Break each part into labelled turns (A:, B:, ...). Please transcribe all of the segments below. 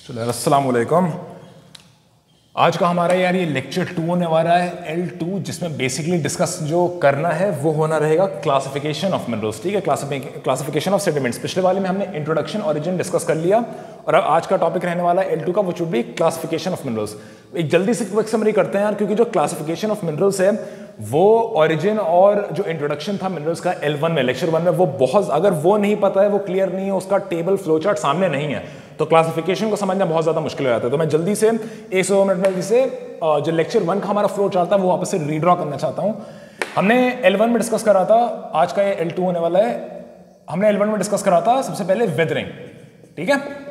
A: चलो अस्सलाम वालेकुम। आज का हमारा यार ये लेक्चर 2 होने वाला है L2, जिसमें बेसिकली डिस्कस जो करना है वो होना रहेगा क्लासिफिकेशन ऑफ मिनरल्स। ठीक है, क्लासिफिकेशन ऑफ सेडिमेंट्स। पिछले वाले में हमने इंट्रोडक्शन ऑरिजिन डिस्कस कर लिया और अब आज का टॉपिक रहने वाला है L2 का, वो should be classification of minerals. एक जल्दी से क्विक समरी करते हैं यार, क्योंकि जो क्लासिफिकेशन ऑफ मिनरल्स है वो ओरिजिन और जो इंट्रोडक्शन था मिनरल्स का L1 में, लेक्चर 1 में, वो बहुत, अगर वो नहीं पता है, वो क्लियर नहीं है, उसका टेबल फ्लो चार्ट सामने नहीं है, तो क्लासिफिकेशन को समझना बहुत ज्यादा मुश्किल हो जाता है। तो मैं जल्दी से 100 मिनट में जिसे जो लेक्चर 1 का हमारा फ्लो चार्ट था वो वापस से रीड्रॉ करना चाहता हूं। हमने L1 में डिस्कस करा था, आज का ये L2 होने वाला है। हमने L1 में डिस्कस करा था सबसे पहले वेदरिंग। ठीक है,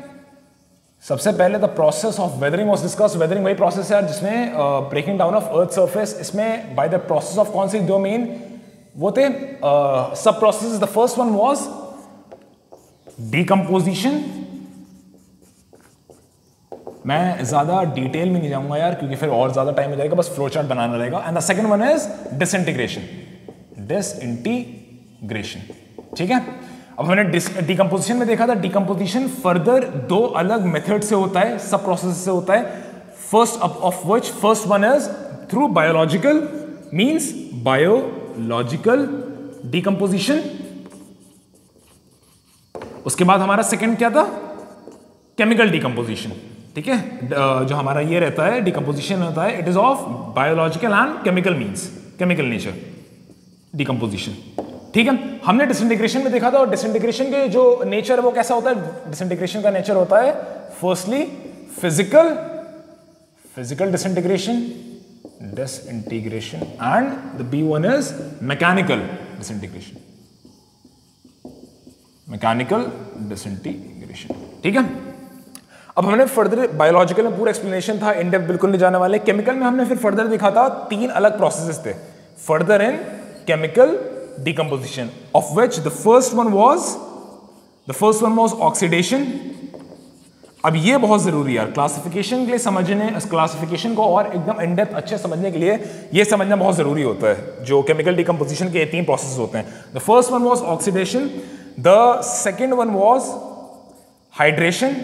A: सबसे पहले the process of weathering was discuss. Weathering वही प्रोसेस है यार जिसमें breaking down of earth surface, इसमें बाय द प्रोसेस ऑफ कौन से दो मेन वो थे सब process. The first one was decomposition. मैं ज्यादा डिटेल में नहीं जाऊंगा यार, क्योंकि फिर और ज्यादा टाइम हो जाएगा, बस फ्लो चार्ट बनाना रहेगा। And the second one is disintegration. Disintegration, ठीक है। अब हमने डिकम्पोजिशन में देखा था, डिकम्पोजिशन फर्दर दो अलग मेथड से होता है, सब प्रोसेस से होता है। First of which first one is through biological means, biological decomposition. उसके बाद हमारा सेकंड क्या था, केमिकल डिकम्पोजिशन। ठीक है, जो हमारा ये रहता है डिकम्पोजिशन होता है, it is of biological and chemical means, chemical nature decomposition. ठीक है, हमने डिसइंटीग्रेशन में देखा था, और डिसइंटीग्रेशन के जो नेचर है वो कैसा होता है। डिसइंटीग्रेशन का नेचर होता है firstly physical disintegration and the B one is mechanical disintegration. Mechanical disintegration, ठीक है। अब हमने फर्दर बायोलॉजिकल में पूरा एक्सप्लेनेशन था, इन डेप्थ बिल्कुल नहीं जाने वाले। केमिकल में हमने फिर फर्दर देखा था, तीन अलग प्रोसेसेस थे further in chemical decomposition, of which the first one was oxidation. अब ये बहुत जरूरी है यार क्लासिफिकेशन के लिए, समझने क्लासिफिकेशन को और एकदम इन डेप्थ अच्छे समझने के लिए ये समझना बहुत जरूरी होता है। जो केमिकल डिकम्पोजिशन के तीन प्रोसेस होते हैं, the first one was oxidation, the second one was hydration,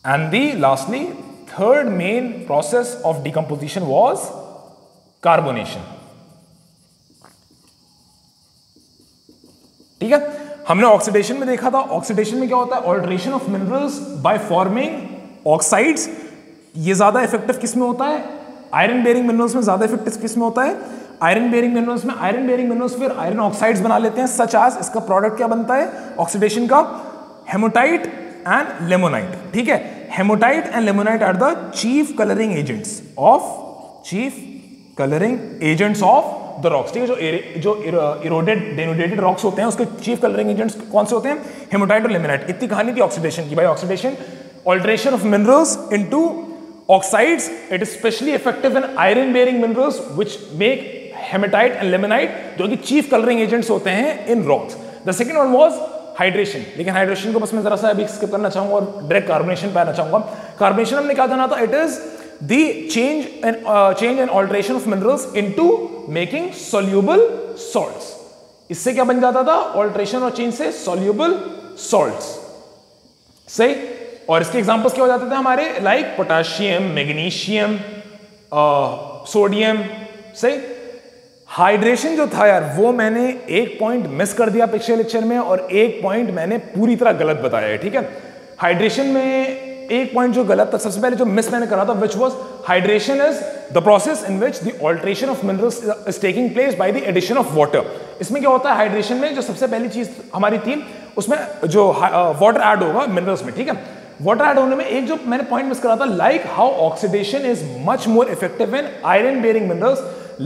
A: and the lastly third main process of decomposition was carbonation. ठीक है, हमने ऑक्सीडेशन में देखा था। ऑक्सीडेशन में क्या होता है, alteration of minerals by forming oxides. ये ज्यादा इफेक्टिव किस में होता है, आयरन बेरिंग मिनरल्स में ज्यादा इफेक्टिव किस में होता है, आयरन बेरिंग मिनरल्स में। आयरन बेरिंग मिनरल्स फिर आयरन ऑक्साइड्स बना लेते हैं, सच एज, इसका प्रोडक्ट क्या बनता है ऑक्सीडेशन का, हेमोटाइट एंड लेमोनाइट। ठीक है, hematite and limonite are the chief colouring agents of the rocks. ठीक है, जो इरोडेड डेनुडेटेड रॉक्स होते हैं उसके चीफ कलरिंग एजेंट्स कौन से होते हैं, हेमोटाइट और लेमोनाइट। इतनी कहानी थी ऑक्सीडेशन की। By oxidation, alteration of minerals into oxides, it is specially effective in iron bearing minerals which make hematite and limonite, जो कि चीफ कलरिंग एजेंट्स होते हैं in rocks. The second one was hydration, लेकिन hydration को बस मैं जरा सा अभी स्किप करना चाहूंगा और डायरेक्ट कार्बोनेशन पे आना चाहूंगा। कार्बोनेशन हमने क्या जाना था, it is the change and alteration of minerals into making soluble salts। इससे क्या बन जाता था, ऑल्ट्रेशन और चेंज से soluble salts। सही, और इसके एग्जांपल्स क्या हो जाते थे हमारे, लाइक पोटेशियम, मैग्नीशियम, सोडियम। सही, हाइड्रेशन जो था यार वो मैंने एक पॉइंट मिस कर दिया पिछले लेक्चर में, और एक पॉइंट मैंने पूरी तरह गलत बताया है। ठीक है, हाइड्रेशन में एक पॉइंट जो गलत था, सबसे पहले जो मिस मैंने करा था, which was hydration is the process in which the alteration of minerals is taking place by the addition of water। इसमें क्या होता है हाइड्रेशन में, जो सबसे पहली चीज हमारी थी उसमें जो वाटर ऐड होगा मिनरल्स में। ठीक है, वाटर ऐड होने में एक जो मैंने पॉइंट मिस करा था, like how oxidation is much more effective in iron bearing minerals,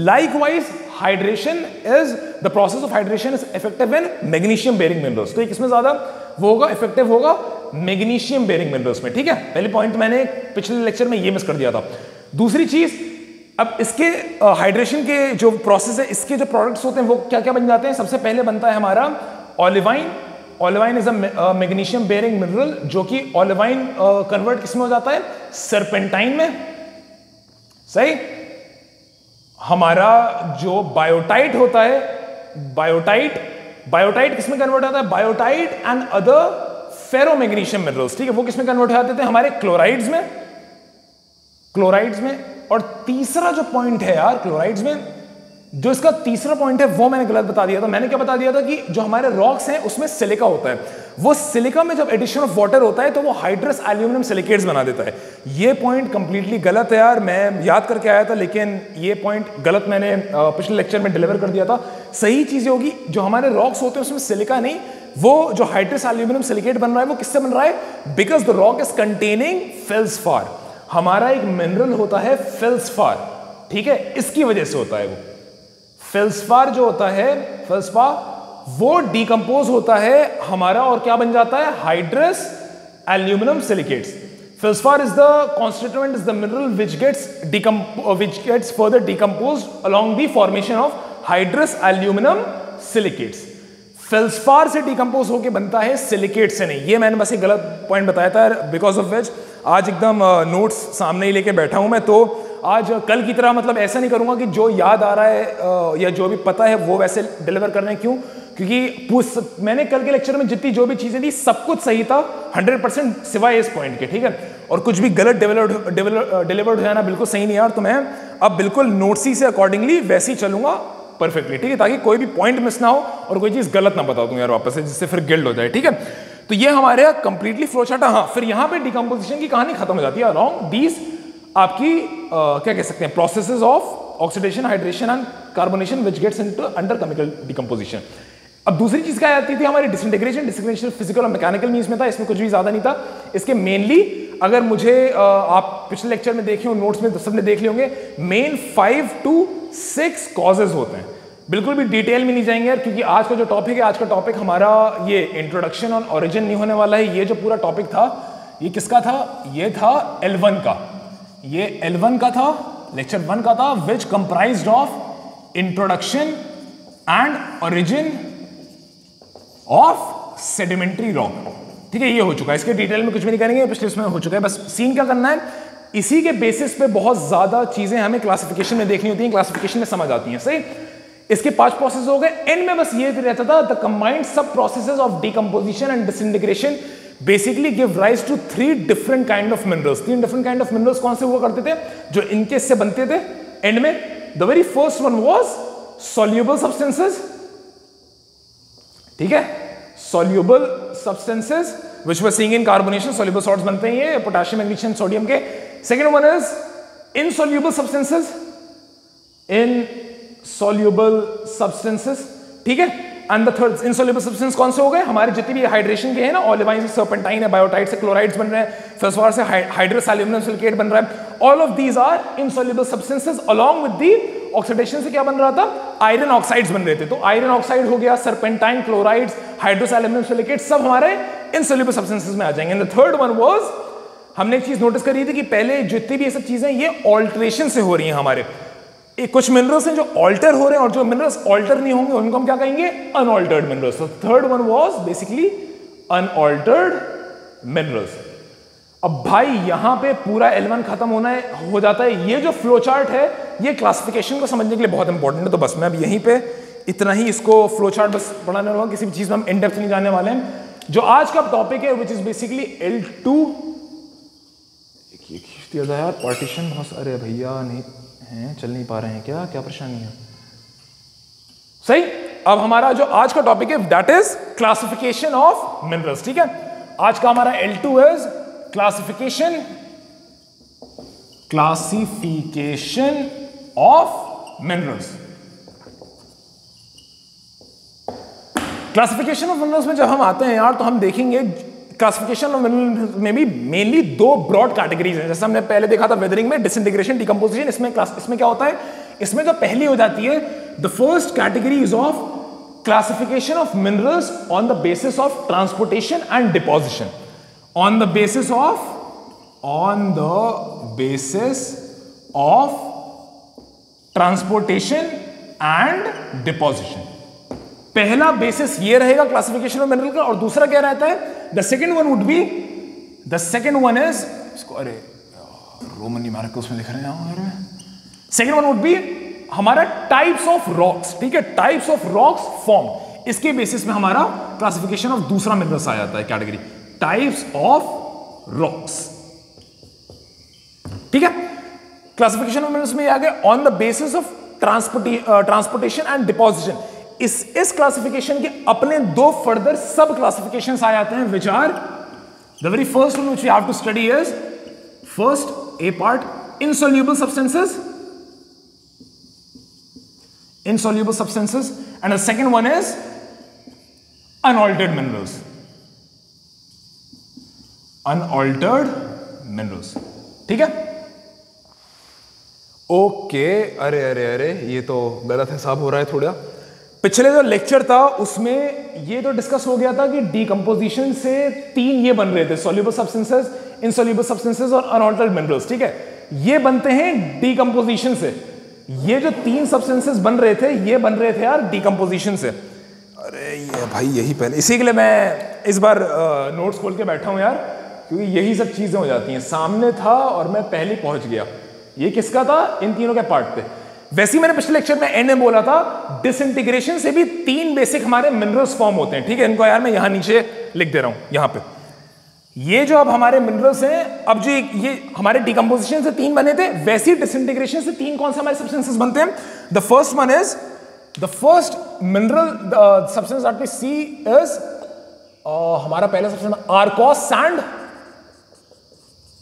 A: likewise hydration is the process of hydration is effective in magnesium bearing minerals। तो किसमें ज्यादा वो होगा, इफेक्टिव होगा मैग्नीशियम बेरिंग मिनरल्स में। ठीक है, पहले पॉइंट मैंने पिछले लेक्चर में ये मिस कर दिया था। दूसरी चीज, अब इसके हाइड्रेशन के जो प्रोसेस है, इसके जो प्रोडक्ट्स होते हैं वो क्या क्या बन जाते हैं। सबसे पहले बनता है हमारा olivine. Olivine is a magnesium bearing mineral, जो कि ऑलिवाइन कन्वर्ट किसमें हो जाता है, सर्पेंटाइन में। सही, हमारा जो बायोटाइट होता है, बायोटाइट किसमें कन्वर्ट होता है, बायोटाइट एंड अदर फेरोमैग्नीशियम मिनरल्स, ठीक है, वो किसमें कन्वर्ट हो जाते थे? हमारे क्लोराइड्स में। और तीसरा जो पॉइंट है यार क्लोराइड्स में, जो इसका तीसरा पॉइंट है वो मैंने गलत बता दिया था। मैंने क्या बता दिया था कि जो हमारे रॉक्स हैं उसमें सिलिका होता है, वो सिलिका में जब एडिशन ऑफ वाटर होता है तो वो हाइड्रस एल्यूमिनियम सिलिकेट्स बना देता है। ये पॉइंट कंप्लीटली गलत है यार, मैं याद करके आया था लेकिन ये पॉइंट गलत मैंने पिछले लेक्चर में डिलीवर कर दिया था। सही चीज होगी जो हमारे रॉक्स होते हैं उसमें सिलिका नहीं, वो जो हाइड्रस एल्यूमिनियम सिलिकेट बन रहा है वो किससे बन रहा है? Because the rock is containing feldspar. हमारा एक मिनरल होता है फेल्सफार, ठीक है, इसकी वजह से होता है वो फेल्सफार जो होता है, फेल्सफार वो डिकम्पोज होता है हमारा और क्या बन जाता है? Hydrous aluminium silicates. Feldspar is the constituent, is the mineral which gets further decomposed along the formation of hydrous aluminum silicates। Feldspar से डिकम्पोज होकर बनता है, सिलिकेट से नहीं। ये मैंने बस एक गलत पॉइंट बताया था, बिकॉज ऑफ विच आज एकदम नोट्स सामने ही लेके बैठा हूं मैं, तो आज कल की तरह मतलब ऐसा नहीं करूंगा कि जो याद आ रहा है या जो भी पता है वो वैसे डिलीवर कर रहे हैं। क्यों? क्योंकि मैंने कल के लेक्चर में जितनी जो भी चीजें दी सब कुछ सही था 100% सिवाय इस पॉइंट के, ठीक है, और कुछ भी गलत डिलीवर्ड हो जाना बिल्कुल सही नहीं यार। तो मैं अब बिल्कुल नोट्स ही से अकॉर्डिंगली वैसे ही चलूंगा परफेक्टली, ठीक है, ताकि कोई भी पॉइंट मिस ना हो और कोई चीज गलत ना बता दूं यार वापस से, जिससे फिर गिल्ड हो जाए, ठीक है। तो ये हमारे कंप्लीटली फ्लो चार्ट। हाँ, फिर यहाँ पे डिकम्पोजिशन की कहानी खत्म हो जाती है अलोंग दीज आपकी क्या कह सकते हैं processes of oxidation, hydration and carbonation which gets into under chemical decomposition. अब दूसरी चीज क्या आती थी हमारी? डिसइंटीग्रेशन फिजिकल और मैकेनिकल मींस में था, इसमें कुछ भी ज्यादा नहीं था। इसके मेनली अगर मुझे आप पिछले लेक्चर में देखे हो, नोट्स में तो सबने देख लिए होंगे, मेन 5 to 6 कॉजेज होते हैं। बिल्कुल भी डिटेल में नहीं जाएंगे यार, क्योंकि आज का जो टॉपिक है, आज का टॉपिक हमारा ये इंट्रोडक्शन ऑन ओरिजिन नहीं होने वाला है। ये जो पूरा टॉपिक था ये किसका था? ये था L1 का, ये L1 का था, लेक्चर 1 का था, which comprised of introduction and origin of sedimentary rock, ठीक है। ये हो चुका है, इसके डिटेल में कुछ भी नहीं करेंगे, पिछले इसमें हो चुका है। बस सीन क्या करना है, इसी के बेसिस पे बहुत ज्यादा चीजें हमें क्लासिफिकेशन में देखनी होती हैं, क्लासिफिकेशन में समझ आती हैं, सही। इसके 5 प्रोसेस हो गए। एंड में बस ये रहता था the combined sub processes of decomposition and disintegration basically give rise to 3 different kind of minerals. 3 different kind of minerals कौन से हुआ करते थे जो इनके से बनते थे एंड में? The very first one was soluble substances, ठीक है, soluble substances which were seeing in carbonation, soluble salts बनते हैं ये पोटेशियम, मैग्नीशियम, सोडियम के। Second one is insoluble substances, insoluble substances, ठीक है। And the third insoluble substance कौन से हो गए? हमारे जितने भी हाइड्रेशन के हैं ना, ओलिवाइन से सर्पेंटाइन है, बायोटाइट से क्लोराइड्स बन रहे हैं, फेस्फोर से हाइड्रस एल्यूमिनियम सिलिकेट बन रहा है। All of these are insoluble substances. Along with the oxidation से क्या बन रहा था? आयरन ऑक्साइड्स बन रहे थे। तो आयरन ऑक्साइड हो गया, serpentine, chlorides, hydrous aluminium silicate, सब हमारे इनसॉल्युबल सब्सटेंसेस में आ जाएंगे। And the third one was, हमने एक चीज नोटिस करी थी कि पहले जितनी भी ये सब चीजें ये ऑल्टरेशन से हो रही हैं हमारे। कुछ मिनरल्स हैं जो ऑल्टर हो रहे हैं और जो मिनरल्स ऑल्टर नहीं होंगे उनको हम क्या कहेंगे? Unaltered minerals. तो third one was basically unaltered minerals. अब भाई यहां पे पूरा L1 खत्म हो जाता है। ये जो फ्लो चार्ट है ये क्लासिफिकेशन को समझने के लिए बहुत इंपॉर्टेंट है। तो बस मैं अब यहीं पे इतना ही इसको फ्लो चार्ट बस पढ़ाने वाला हूं, किसी भी चीज में हम इन डेप्थ नहीं जाने वाले हैं। जो आज का टॉपिक है विच इज बेसिकली L2। खींच दिया था यार पार्टीशन बहुत सारे भैया, नहीं हैं, चल नहीं पा रहे हैं क्या? क्या परेशानी है? सही। अब हमारा जो आज का टॉपिक है that is classification of minerals, ठीक है। आज का हमारा L2 is classification of minerals. Classification of minerals में जब हम आते हैं यार तो हम देखेंगे क्लासिफिकेशन ऑफ मिनरल्स में भी मेनली 2 ब्रॉड कैटेगरीज हैं। जैसे हमने पहले देखा था वेदरिंग में, डिसइंटीग्रेशन, डिकम्पोजिशन। इसमें क्या होता है? इसमें जो पहली हो जाती है the first category is of classification of minerals on the basis of transportation and deposition. On the basis of transportation and deposition. पहला बेसिस ये रहेगा क्लासिफिकेशन ऑफ मिनरल का। और दूसरा क्या रहता है? द सेकंड वन इज इसको, अरे रोमन न्यूमेरिकल्स में लिख रहे हैं। सेकंड वन वुड बी हमारा टाइप्स ऑफ रॉक्स, ठीक है, टाइप्स ऑफ रॉक्स फॉर्म। इसके बेसिस में हमारा क्लासिफिकेशन ऑफ दूसरा मिनरल्स आ जाता है कैटेगरी। Types of rocks. ठीक है, क्लासिफिकेशन ऑफ मिनरल्स में आ गया on the basis of transportation and deposition. इस क्लासिफिकेशन के अपने दो फर्दर सब क्लासिफिकेशंस आ जाते हैं, which are the very first one which we have to study is first a part insoluble substances and the second one is unaltered minerals ठीक है। Okay, अरे अरे अरे ये तो गलत हिसाब हो रहा है थोड़ा। पिछले जो लेक्चर था उसमें ये तो डिस्कस हो गया था कि डीकंपोजिशन से तीन ये बन रहे थे, सॉल्युबल सब्सटेंसेस, इनसॉल्युबल सब्सटेंसेस और अनऑल्टर्ड मिनरल्स। ठीक है, ये बनते हैं डीकंपोजिशन से। ये जो तीन सब्सटेंसेस बन रहे थे ये बन रहे थे यार डीकंपोजिशन से। अरे ये भाई यही पहले, इसी के लिए मैं इस बार नोट्स खोल के बैठा हूं यार, क्योंकि यही सब चीजें हो जाती हैं। सामने था और मैं पहले पहुंच गया। ये किसका था? इन तीनों के पार्ट थे। वैसे ही मैंने पिछले लेक्चर में एंड में बोला था, डिसइंटीग्रेशन से भी तीन बेसिक हमारे मिनरल्स फॉर्म होते हैं। ठीक है, इनको यार मैं यहां नीचे लिख दे रहा हूं यहां पे। ये जो अब हमारे मिनरल्स हैं, अब जो ये हमारे डिकम्पोजिशन से तीन बने थे, वैसे ही डिसइंटीग्रेशन से तीन कौन से हमारे सब्सटेंसेस बनते हैं? The first one is the first mineral substance that we see is हमारा पहला सब्सटेंस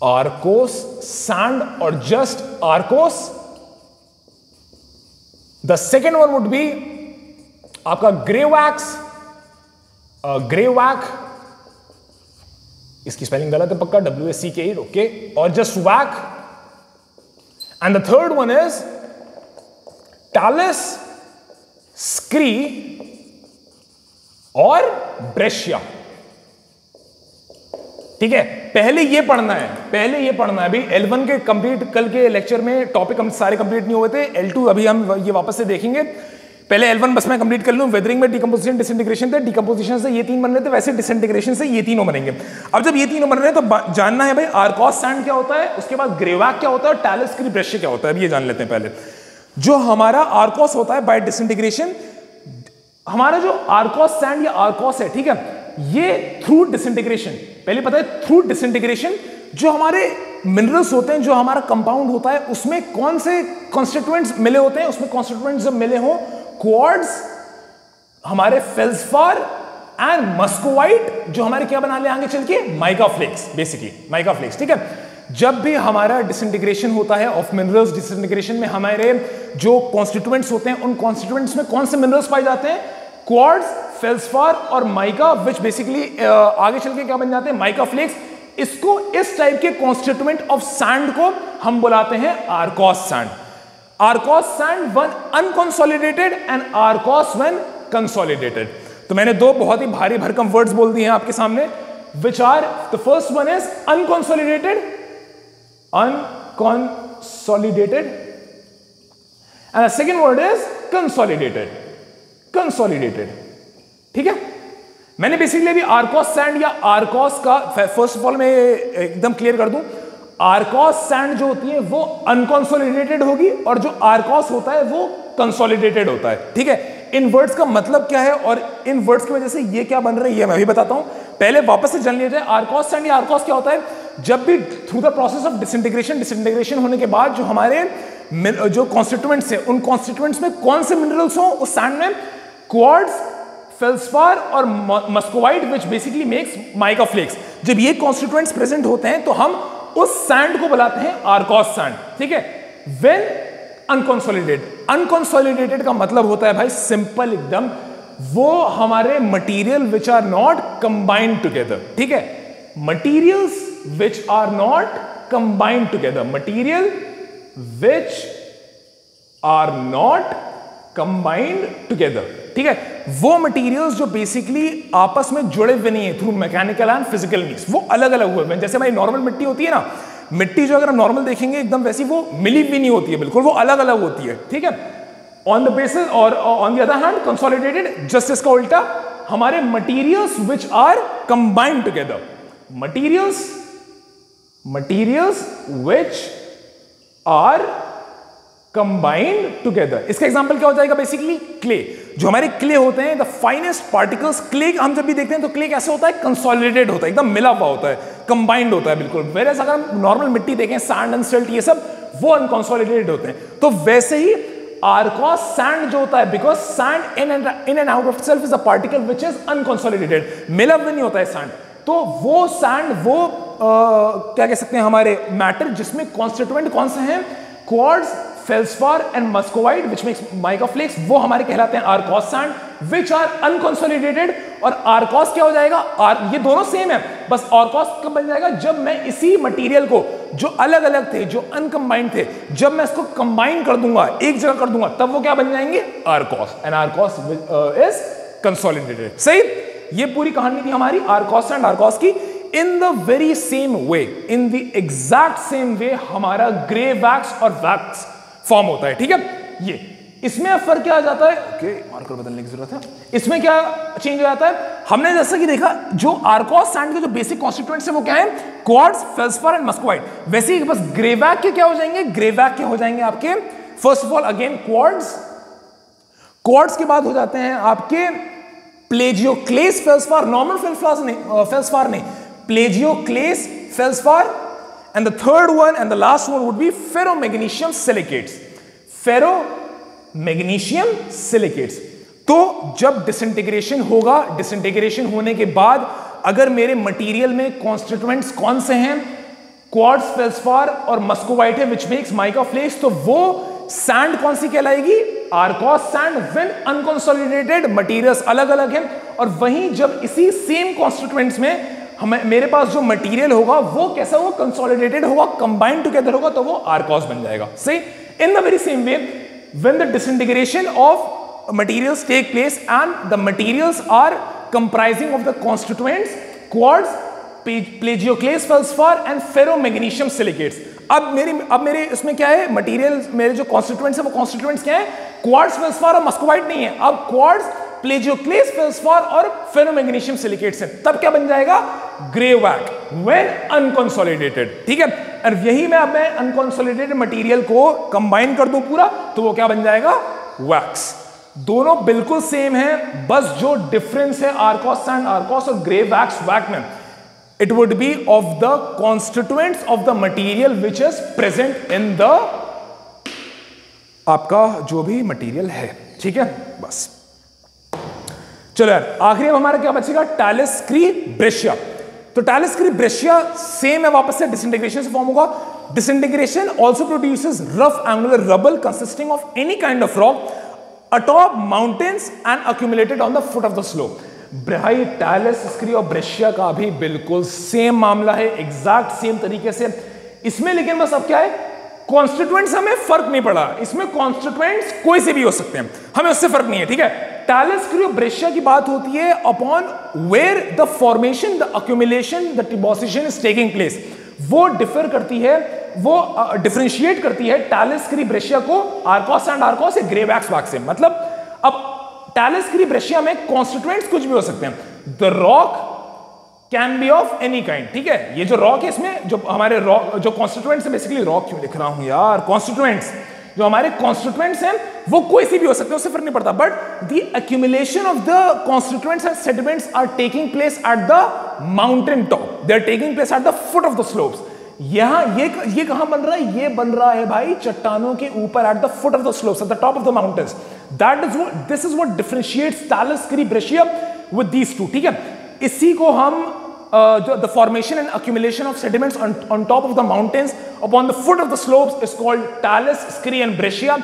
A: आर्कोस सैंड और just arkose. The second one would be आपका ग्रे वैक, इसकी स्पेलिंग गलत है पक्का, WACK, ओके, और just wacke. And the third one is talus, scree और ब्रेशिया। ठीक है, पहले ये पढ़ना है अभी L1 के कंप्लीट, कल के लेक्चर में टॉपिक हम सारे कंप्लीट नहीं हुए थे। L2 अभी हम ये वापस से देखेंगे। पहले L1 बस मैं कंप्लीट कर लूं। वेदरिंग में डिकम्पोजिशन डिसइंटीग्रेशन थे, डिकम्पोजिशन से ये तीन बन रहे थे, वैसे डिसइंटीग्रेशन से ये तीनों बनेंगे। अब जब ये तीनों बन रहे हैं तो जानना है भाई आर्कोस सैंड क्या होता है, उसके बाद ग्रेवैक क्या होता है और टैलस, स्क्री, ब्रेशिया क्या होता है। अब ये जान लेते हैं पहले। जो हमारा आर्कोस होता है बाय डिसइंटीग्रेशन, हमारा जो आर्कोस सैंड या आर्कोस है, ठीक है, ये थ्रू डिसइंटीग्रेशन, पहले पता है थ्रू डिसइंटीग्रेशन जो हमारे मिनरल्स होते हैं, जो हमारा कंपाउंड होता है, उसमें कौन से कॉन्स्टिट्यूएंट्स मिले होते हैं? उसमें कॉन्स्टिट्यूएंट्स जब मिले हो, क्वार्ट्ज, हमारे फेल्सपार एंड मस्कोवाइट, जो हमारे क्या बना ले आगे चल के? Mica flakes, basically mica flakes. ठीक है, जब भी हमारा डिसइंटीग्रेशन होता है ऑफ मिनरल्स, डिसइंटीग्रेशन में हमारे जो कॉन्स्टिट्यूएंट्स होते हैं, उन कॉन्स्टिट्यूएंट्स में कौन से मिनरल्स पाए जाते हैं? क्वार्ट्ज, फेल्सपार और माइका, विच बेसिकली आगे चल के क्या बन जाते हैं? Mica flakes. इसको, इस टाइप के कॉन्स्टिट्यूएंट ऑफ सैंड को हम बुलाते हैं arccos sand. Arccos sand one unconsolidated and arccos one consolidated. तो मैंने दो बहुत ही भारी भरकम वर्ड्स बोल दिए हैं आपके सामने, which are the first one is unconsolidated and the second word is consolidated. ठीक है, मैंने बेसिकली अभी आर्कोस सैंड या आर्कोस का फर्स्ट ऑफ ऑल मैं एकदम क्लियर कर दूं, आर्कोस सैंड जो होती है वो अनकंसोलिडेटेड होगी और जो आर्कोस होता है वो कंसोलिडेटेड होता है। ठीक है, इन वर्ड्स का मतलब क्या है और इन वर्ड्स की वजह से ये क्या बन रहा है ये मैं भी बताता हूं। पहले वापस से जान लिया जाए, आर्कोस सैंड या आर्कोस क्या होता है? जब भी through the process of disintegration होने के बाद जो हमारे जो कॉन्स्टिट्यूएंट्स है, उन कॉन्स्टिट्यूएंट्स में कौन से मिनरल्स हो उस सैंड में? क्वार्ट्ज, फेल्सपार और muscovite, which basically makes mica flakes. जब ये कॉन्स्टिट्यूएंट्स प्रेजेंट होते हैं तो हम उस सैंड को बुलाते हैं आर्कोस सैंड। ठीक है, व्हेन अनकंसोलिडेटेड का मतलब होता है भाई सिंपल एकदम, वो हमारे material which are not combined together. ठीक है, materials which are not combined together, material which are not combined together. ठीक है, वो मटेरियल्स जो बेसिकली आपस में जुड़े हुए नहीं है through mechanical and physical means, वो अलग अलग हुए हैं। जैसे हमारी नॉर्मल मिट्टी होती है ना, मिट्टी जो अगर हम नॉर्मल देखेंगे एकदम वैसी वो मिली हुई नहीं होती है, बिल्कुल वो अलग अलग होती है। ठीक है, ऑन द बेसिस और on the other hand consolidated, just इसका उल्टा, हमारे materials which are combined together, materials which are combined together. इसका एग्जांपल क्या हो जाएगा? Basically clay. जो हमारे क्ले होते हैं, द फाइनेस्ट पार्टिकल्स, क्ले हम जब भी देखते हैं तो क्ले कैसे होता है, कंसोलिडेटेड होता है, एकदम मिला हुआ होता है, कंबाइंड होता है बिल्कुल। वेरएज़ अगर हम नॉर्मल मिट्टी देखें, सैंड एंड सिल्ट, ये सब वो अनकंसोलिडेटेड होते हैं। तो वैसे ही आर्कॉस सैंड जो होता है, because sand in and out of self is a particle which is unconsolidated, मिला हुआ नहीं होता है सैंड। तो वो सैंड, वो क्या कह सकते हैं, हमारे मैटर जिसमें कॉन्स्टिट्यूएंट कौन से हैं, quartz, feldspar and muscovite which makes mica flakes, वो हमारे कहलाते हैं arkose sand which are unconsolidated. और आर्कॉस क्या हो जाएगा, ये दोनों सेम है, बस आर्कॉस कब बन जाएगा, जब मैं इसी मटेरियल को जो अलग अलग थे, जो अनकंबाइंड थे, जब मैं इसको कंबाइन कर दूंगा, एक जगह कर दूंगा, तब वो क्या बन जाएंगे, arkose. And arkose is consolidated. सही, ये पूरी कहानी थी हमारी आर्कॉस एंड आर्कॉस की। इन the very same way, in the exact same way हमारा ग्रे वैक्स और वैक्स फॉर्म होता है। ठीक है, ये इसमें फर्क क्या आ जाता है, ओके मार्कर बदलने की जरूरत है, इसमें क्या चेंज हो जाता है, हमने जैसा कि देखा जो आर्कॉस सैंड के जो बेसिक कॉन्स्टिट्यूएंट्स है वो क्या है, क्वार्ट्ज, फेल्सफार एंड मस्कोवाइट। वैसे ही बस ग्रेवैक के क्या हो जाएंगे, ग्रेवैक के हो जाएंगे आपके, first of all again quartz, quartz के बाद हो जाते हैं आपके प्लेजियोक्लेस फेल्सफार, नॉर्मल फेल्सफार नहीं, प्लेजियोक्लेस feldspar, and the third one and the last one would be ferromagnesium silicates, ferromagnesium silicates। तो जब डिसइंटीग्रेशन होगा, डिसइंटीग्रेशन होने के बाद अगर मेरे मटेरियल में कॉन्स्टिट्यूएंट्स कौन से हैं, क्वार्ट्ज, फेल्सफार और मस्कोवाइट है विच मेक्स माइका फ्लेक्स, तो वो सैंड कौन सी कहलाएगी, आर्कॉस सैंड। व्हेन अनकंसोलिडेटेड मटेरियल्स अलग अलग हैं, और वहीं जब इसी सेम कॉन्स्टिट्यूएंट्स में मेरे पास जो मटेरियल होगा वो कैसा होगा, कंसोलिडेटेड होगा, कंबाइंड टुगेदर होगा, तो वो आर्कॉस बन जाएगा। सही, in the very same way when the disintegration of materials take place and the materials are comprising of the constituents quartz, plagioclase feldspar and ferromagnesium silicates. अब मेरे इसमें क्या है, मटेरियल मेरे जो कॉन्स्टिट्यूएंट्स है वो कॉन्स्टिट्यूएंट्स क्या है, क्वार्ट्ज, फेल्सफार और मस्कोवाइट नहीं है, अब क्वार्ट्ज, प्लेजियोक्लेस फेल्सफार और फेरोमैग्नीशियम सिलिकेट्स हैं। तब क्या बन जाएगा, ग्रेवैक, व्हेन अनकंसोलिडेटेड। ठीक है, और यही मैं अब अनकंसोलिडेटेड मटेरियल को कंबाइन कर दूं पूरा, तो वो क्या बन जाएगा, वैक्स। दोनों बिल्कुल सेम है, बस जो डिफरेंस है आर्कॉस सैंड, आर्कॉस और ग्रे वैक्स, वैक में it would be of the constituents of the material which is present in the आपका जो भी मटेरियल है। ठीक है, बस चलो यार, आखिरी में हमारा क्या बचेगा, टैलिस्क्री ब्रेशिया। तो टैलिस्क्री ब्रेशिया सेम है, वापस से डिसइंटीग्रेशन से फॉर्म होगा। Disintegration also produces rough angular rubble consisting of any kind of rock atop mountains and accumulated on the foot of the slope. भाई टैलिस्क्री और ब्रेशिया का भी बिल्कुल सेम मामला है, एग्जैक्ट सेम तरीके से इसमें, लेकिन बस अब क्या है, कॉन्स्टिट्यूएंट्स हमें फर्क नहीं पड़ा, इसमें कॉन्स्टिट्यूएंट्स कोई से भी हो सकते हैं, हमें उससे फर्क नहीं है। ठीक है, टैलिस्क्री और ब्रेशिया की बात होती है upon where the formation, the accumulation, the deposition is taking place. वो डिफर करती है, वो डिफरेंशिएट करती है टैलिस्क्री ब्रेशिया को arkose and arkose, greywackes wackes से। मतलब अब टैलिस्क्री ब्रेशिया में कॉन्स्टिट्यूएंट्स कुछ भी हो सकते हैं, the rock can be of any kind. ठीक है, ये जो रॉक है इसमें जो हमारे रॉक जो कॉन्स्टिट्यूएंट्स है, बेसिकली रॉक क्यों लिख रहा हूं यार, कॉन्स्टिट्यूएंट्स, जो हमारे कॉन्स्टिट्यूएंट्स हैं वो कोई सी भी हो सकते हैं, उससे फर्क नहीं पड़ता, but the accumulation of the constituents and sediments are taking place at the mountain top, they are taking place at the foot of the slopes. यहां ये कहां बन रहा है, ये बन रहा है भाई चट्टानों के ऊपर, at the foot of the slopes, at the top of the mountains. That is what, this is what differentiates talus scree breccia with these two. ठीक है, इसी को हम the formation and accumulation of sediments on top of the mountains upon the foot of the slopes is called talus, scree and breccia.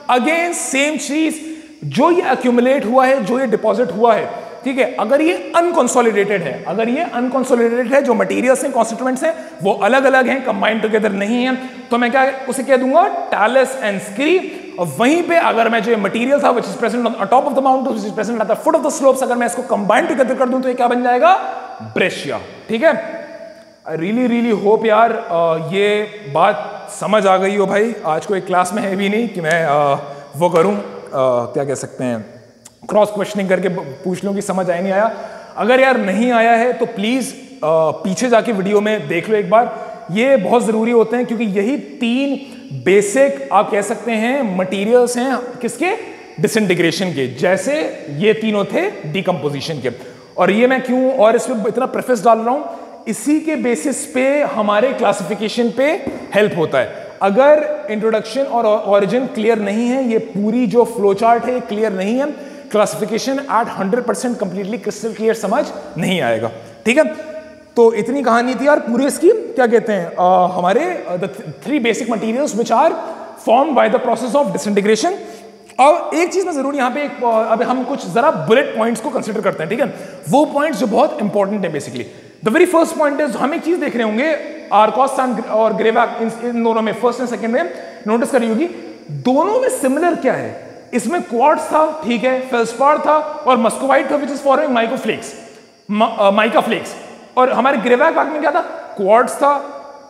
A: Again same चीज, जो ये accumulate हुआ है, जो ये deposit हुआ है, ठीक है, अगर ये unconsolidated है, अगर ये unconsolidated है, जो materials हैं, constituents हैं, वो अलग अलग हैं, combined together नहीं है, तो मैं क्या उसे कह दूंगा talus and scree। और वहीं पे अगर मैं जो मटेरियल था which is present on top of the mountains, which is present at the foot of the slopes, अगर मैं इसको combined together कर दूं तो ये क्या बन जाएगा, ब्रेशिया। ठीक है, आई रियली होप यार ये बात समझ आ गई हो भाई। आज कोई क्लास में है भी नहीं कि मैं वो करूं, क्या कह सकते हैं, क्रॉस क्वेश्चनिंग करके पूछ लूं कि समझ आया नहीं आया। अगर यार नहीं आया है तो प्लीज पीछे जाके वीडियो में देख लो एक बार, ये बहुत जरूरी होते हैं, क्योंकि यही 3 बेसिक आप कह सकते हैं मटेरियल्स हैं किसके, डिसइंटीग्रेशन के, जैसे ये तीनों थे डिकम्पोजिशन के। और ये मैं क्यों और इसमें इतना प्रेफेस डाल रहा हूं, इसी के बेसिस पे हमारे क्लासिफिकेशन पे हेल्प होता है। अगर इंट्रोडक्शन और ओरिजिन क्लियर नहीं है, ये पूरी जो फ्लो चार्ट है क्लियर नहीं है, classification at 100% completely crystal clear समझ नहीं आएगा। ठीक है, तो इतनी कहानी थी यार पूरी इसकी। क्या कहते हैं हमारे the 3 basic materials which are formed by the process of disintegration. अब एक चीज में जरूर यहाँ पे अब हम कुछ जरा बुलेट पॉइंट्स को कंसिडर करते हैं। ठीक है, वो पॉइंट्स जो बहुत इंपॉर्टेंट है। Basically the very first point is, हम एक चीज देख रहे होंगे आर्कोस और ग्रेवाक, इन दोनों में फर्स्ट एंड सेकंड में नोटिस करी होगी, दोनों में सिमिलर क्या है, इसमें क्वार्ट्ज था, ठीक है, फेल्सपार था और मस्कोवाइट था, which is forming mica flakes, mica flakes. और हमारे ग्रेवाक में क्या था, क्वार्ट्ज था,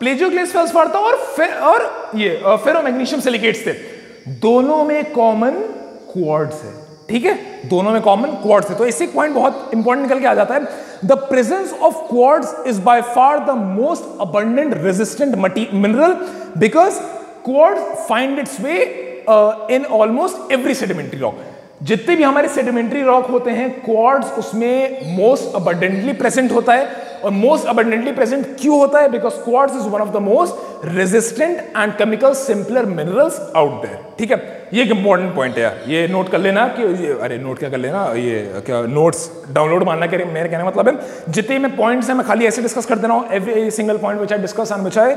A: प्लेजियोक्लेस फेल्सपार था और ये फेरोमैग्नीशियम सिलिकेट्स थे। दोनों में कॉमन क्वार्ट्ज है। ठीक है, दोनों में कॉमन क्वार्ट्ज है। तो इससे एक पॉइंट बहुत इंपॉर्टेंट निकल के आ जाता है, the presence of quartz is by far the most abundant resistant mineral because quartz find its way in almost every sedimentary rock. जितने भी हमारे सेडिमेंट्री रॉक होते हैं, क्वार्ट्ज उसमें मोस्ट अबंडेंटली प्रेजेंट होता है। और मोस्ट अबंडेंटली प्रेजेंट क्यों होता है, because quartz is one of the most resistant and chemical simpler minerals out there. ठीक है, ये एक इंपॉर्टेंट पॉइंट है, ये नोट कर लेना कि अरे नोट क्या कर लेना, ये क्या नोट्स डाउनलोड मारना के मेरे कहने मतलब है, जितने में पॉइंट्स हैं मैं खाली ऐसे डिस्कस कर दे रहा हूं। Every single point which I discuss and which I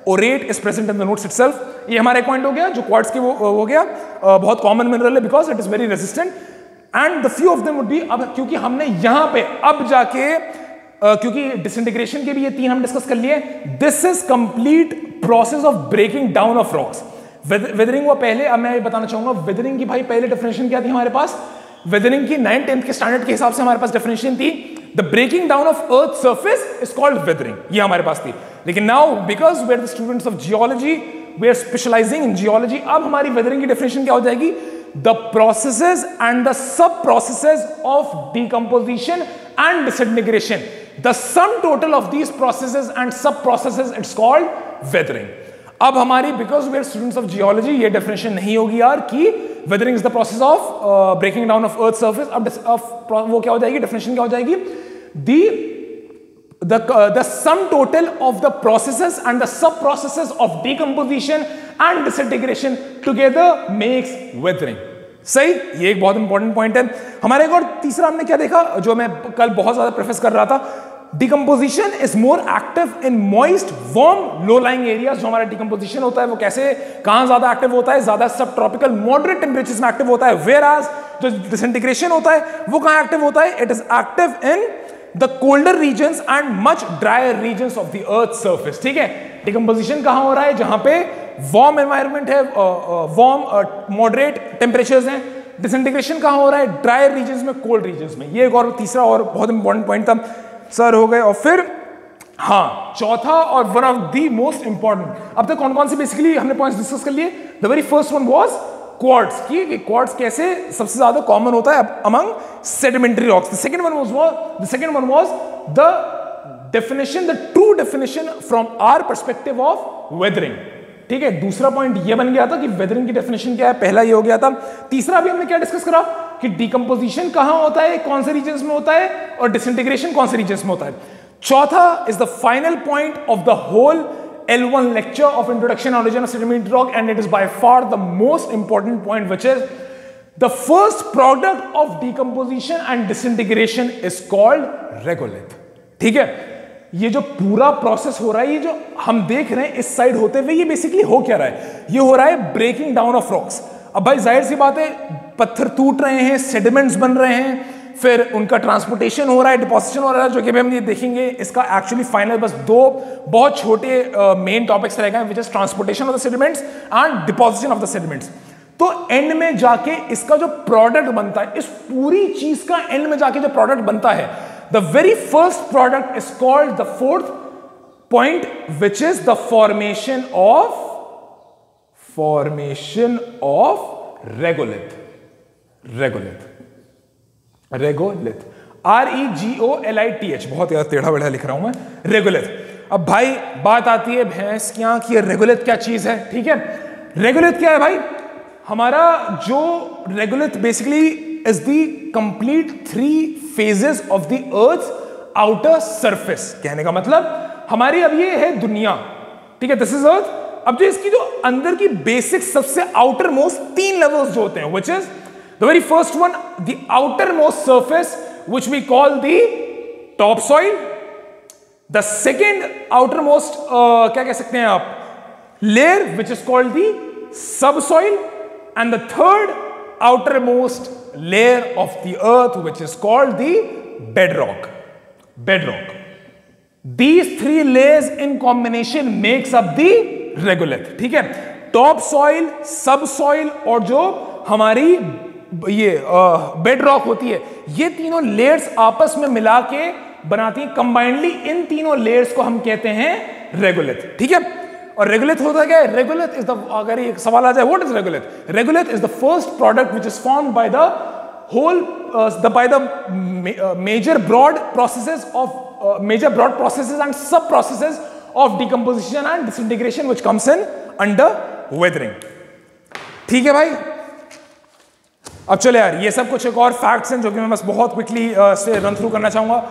A: orate is present in the notes itself. ये हमारा एक पॉइंट हो गया जो क्वार्ट्ज की वो हो गया, बहुत कॉमन मिनरल है because it is very resistant and the few of them would be. अब क्योंकि हमने यहां पे अब जाके क्योंकि डिसइंटीग्रेशन के भी ये 3 हम डिस्कस कर लिए, this is complete process of breaking down of rocks. Weathering हुआ पहले, अब मैं बताना चाहूंगा वेदरिंग की भाई पहले डेफिनेशन क्या थी हमारे पास, वेदरिंग की 9th-10th के स्टैंडर्ड के हिसाब से हमारे पास डेफिनेशन थी, the breaking down of earth surface is called weathering, ये हमारे पास थी। लेकिन now because we are the students of geology, we are specialising in geology, अब हमारी वेदरिंग की डेफिनेशन क्या हो जाएगी, the processes and the sub processes of decomposition and disintegration, the sum total of these processes and sub processes, it's called weathering. अब हमारी because we are students of geology ये definition नहीं होगी यार कि weathering is the process of breaking down of earth surface। अब वो क्या हो जाएगी, definition क्या हो जाएगी, the sum total of the processes and the sub processes of decomposition and disintegration together makes weathering। सही, ये एक बहुत इंपॉर्टेंट पॉइंट है हमारे। एक और तीसरा हमने क्या देखा, जो मैं कल बहुत ज्यादा प्रेफेस कर रहा था, decomposition is more active in moist warm low lying areas. जो हमारा डिकम्पोजिशन होता है वो कैसे, कहां ज्यादा एक्टिव होता है, ज्यादा सब ट्रॉपिकल मॉडरेट टेम्परेचर्स में एक्टिव होता है। वेयर एज जो डिसइंटीग्रेशन होता है वो कहां एक्टिव होता है, it is active in the colder regions and much drier regions of the earth surface. ठीक है, डिकम्पोजिशन कहां हो रहा है, जहां पे वार्म एनवायरनमेंट है, वार्म मॉडरेट टेम्परेचर्स हैं। डिसइंटीग्रेशन कहां हो रहा है, ड्राई रीजन्स में, कोल्ड रीजन्स में। ये एक और तीसरा और बहुत इंपॉर्टेंट पॉइंट था सर, हो गए। और फिर हाँ, चौथा और one of the most important, अब तक कौन कौन से बेसिकली हमने पॉइंट्स डिस्कस कर लिए। The very first one was quartz, कि क्वार्ट्ज कैसे सबसे ज्यादा कॉमन होता है among sedimentary rocks. The second one was the definition, the true definition from our perspective of weathering. ठीक है, दूसरा पॉइंट ये बन गया था कि वेदरिंग की डेफिनेशन क्या है, पहला ये हो गया था। तीसरा भी हमने क्या डिस्कस करा कि डिकम्पोजिशन कहां होता है, कौन से रीजन्स में होता है, और डिसइंटीग्रेशन कौन से रीजन्स में होता है। चौथा is the final point of the whole L1 lecture of introduction and origin of sedimentary rock, and it is by far the most important point, which is the first product of decomposition and disintegration is called regolith। ठीक है, ये जो पूरा process हो रहा है, ये जो हम देख रहे हैं इस साइड होते हुए, ये बेसिकली हो क्या रहा है, ये हो रहा है ब्रेकिंग डाउन ऑफ रॉक्स। अब भाई जाहिर सी बात है, पत्थर टूट रहे हैं, सेडिमेंट्स बन रहे हैं, फिर उनका ट्रांसपोर्टेशन हो रहा है, डिपोजिशन हो रहा है, जो कि हम ये देखेंगे। इसका एक्चुअली फाइनल बस 2 बहुत छोटे मेन टॉपिक्स रहेगा, which is transportation of the sediments and deposition of the sediments. तो एंड में जाके इसका जो प्रोडक्ट बनता है, इस पूरी चीज का एंड में जाके जो प्रोडक्ट बनता है, the very first product is called the fourth point, which is the formation of regolith. Regolith, REGOLITH, बहुत यार टेढ़ा बेढ़ा लिख रहा हूं मैं, रेगोलिथ। अब भाई बात आती है भैंस की आंख, ये रेगोलिथ क्या चीज है। ठीक है, रेगोलिथ क्या है भाई, हमारा जो regolith basically is the complete 3 phases of the earth outer surface. कहने का मतलब हमारी अब ये है दुनिया, ठीक है, दिस इज अर्थ। अब जो इसकी जो अंदर की बेसिक सबसे आउटर मोस्ट 3 लेवल्स जो होते हैं, which is the very first one the outermost surface which we call the topsoil, the second outermost क्या कह सकते हैं आप, layer which is called the subsoil, and the third outermost layer of the earth which is called the bedrock. These 3 layers in combination makes up the regolith, ठीक है। Top soil, सब soil और जो हमारी ये bedrock होती है, ये तीनों लेयर्स आपस में मिला के बनाती हैं कंबाइंडली। इन तीनों लेयर्स को हम कहते हैं रेगुलेथ, ठीक है। और रेगुलेथ होता क्या है? रेगुलेथ इज द, अगर एक सवाल आ जाए what is regolith? Regolith is the first product which is formed by the whole by the major broad processes and sub processes of decomposition and disintegration which comes in under weathering, ठीक है भाई। अब चलो यार, ये सब कुछ एक और फैक्ट्स हैं जो कि मैं बस बहुत क्विकली से रन थ्रू करना चाहूंगा।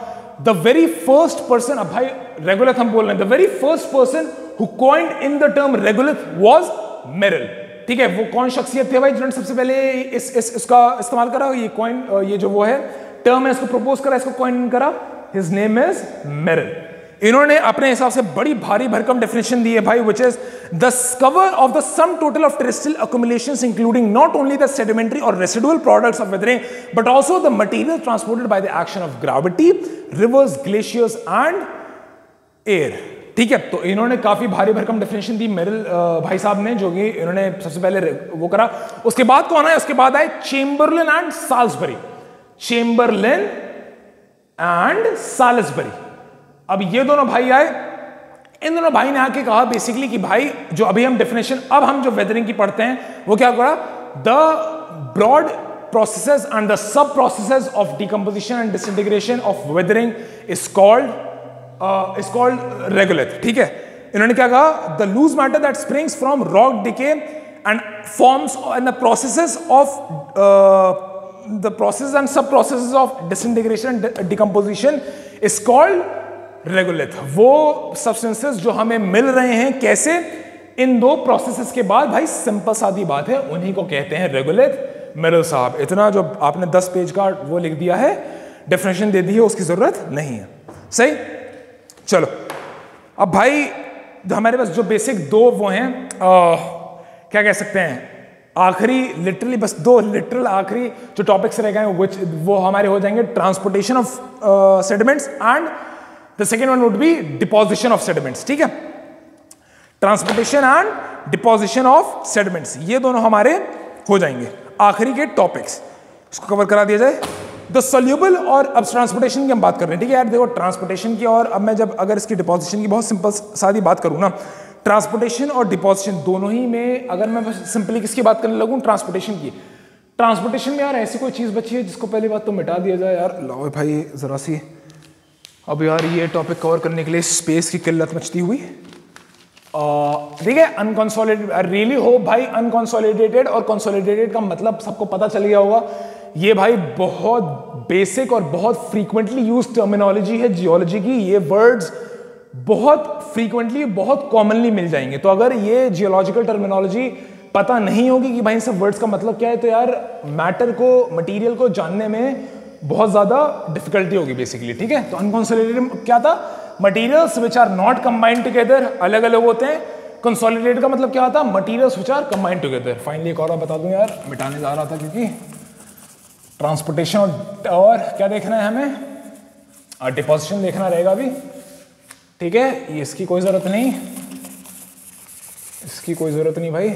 A: द वेरी फर्स्ट पर्सन, अब भाई रेगुलेथ हम बोल रहे हैं, the very first person who coined in the term regolith was Merrill, ठीक है। वो कौन शख्सियत थे भाई जिन्होंने सबसे पहले इसका इस्तेमाल करा, ये कॉइन, ये जो वो है टर्म है, इसको प्रपोज करा, इसको कॉइन करा, his name is Merrill। इन्होंने अपने हिसाब से बड़ी भारी भरकम डेफिनेशन दी है भाई, which is the cover of the sum total of terrestrial accumulations including not only the sedimentary or residual products of weathering but also the material transported by the action of gravity, rivers, glaciers and air, ठीक है। तो इन्होंने काफी भारी भरकम definition दी Merrill भाई साहब ने, जो कि इन्होंने सबसे पहले वो करा। उसके बाद कौन है? उसके बाद आए चेम्बरलिन एंड साल्सबरी, चेम्बरलिन एंड साल्सबरी। अब ये दोनों भाई आए, इन दोनों भाई ने आके कहा बेसिकली कि भाई जो अभी हम डेफिनेशन, अब हम जो वेदरिंग की पढ़ते हैं, वो क्या करा, the broad processes and the sub processes of decomposition and disintegration of weathering is called regolith, ठीक है। इन्होंने क्या कहा, the loose matter that springs from rock decay and forms and the processes and sub processes of disintegration and decomposition is called regolith. वो substances जो हमें मिल रहे हैं कैसे, इन 2 प्रोसेसेस के बाद, भाई सिंपल सादी बात है, उन्हीं को कहते हैं रेगुलेथ। मेरिल साहब, इतना जो आपने 10 पेज का वो लिख दिया है, डेफिनेशन दे दी है, उसकी जरूरत नहीं है, सही। चलो अब भाई हमारे पास जो बेसिक 2 वो हैं, क्या कह सकते हैं, आखिरी लिटरली बस 2 लिटरल आखिरी जो टॉपिक्स रह गए हैं, वो हमारे हो जाएंगे transportation of sediments and the second one would B deposition of sediments, ठीक है। Transportation and deposition of sediments, ये दोनों हमारे हो जाएंगे आखिरी के टॉपिक्स, इसको कवर करा दिया जाए। द सोल्यूबल, और अब ट्रांसपोर्टेशन की हम बात कर रहे हैं, ठीक है यार। देखो ट्रांसपोर्टेशन की, और अब मैं जब अगर इसकी डिपोजिशन की बहुत सिंपल सादी बात करूँ ना, ट्रांसपोर्टेशन और डिपोजिशन दोनों ही में अगर मैं बस सिंपली किसकी बात करने लगूँ, ट्रांसपोर्टेशन की। ट्रांसपोर्टेशन में यार ऐसी कोई चीज़ बची है जिसको पहली बात तो मिटा दिया जाए यार। लो भाई ज़रा सी, अब यार ये टॉपिक कवर करने के लिए स्पेस की किल्लत मचती हुई, ठीक है। अनकंसोलिडेटेड, रियली होप भाई अनकंसोलिडेटेड और कंसोलिडेटेड का मतलब सबको पता चल गया होगा। ये भाई बहुत बेसिक और बहुत फ्रीक्वेंटली यूज टर्मिनोलॉजी है जियोलॉजी की, ये वर्ड्स बहुत फ्रीक्वेंटली, बहुत कॉमनली मिल जाएंगे। तो अगर ये जियोलॉजिकल टर्मिनोलॉजी पता नहीं होगी कि भाई इन सब वर्ड्स का मतलब क्या है, तो यार मैटर को, मटेरियल को जानने में बहुत ज्यादा डिफिकल्टी होगी बेसिकली, ठीक है। तो अनकंसोलिडेटेड क्या था, materials which are not combined together, अलग अलग होते हैं। कंसोलिडेटेड का मतलब क्या होता है, materials which are combined together. Finally एक और बता दूं यार, मिटाने जा रहा था क्योंकि ट्रांसपोर्टेशन और क्या देखना है हमें, डिपोजिशन देखना रहेगा अभी, ठीक है। इसकी कोई जरूरत नहीं, इसकी कोई जरूरत नहीं भाई,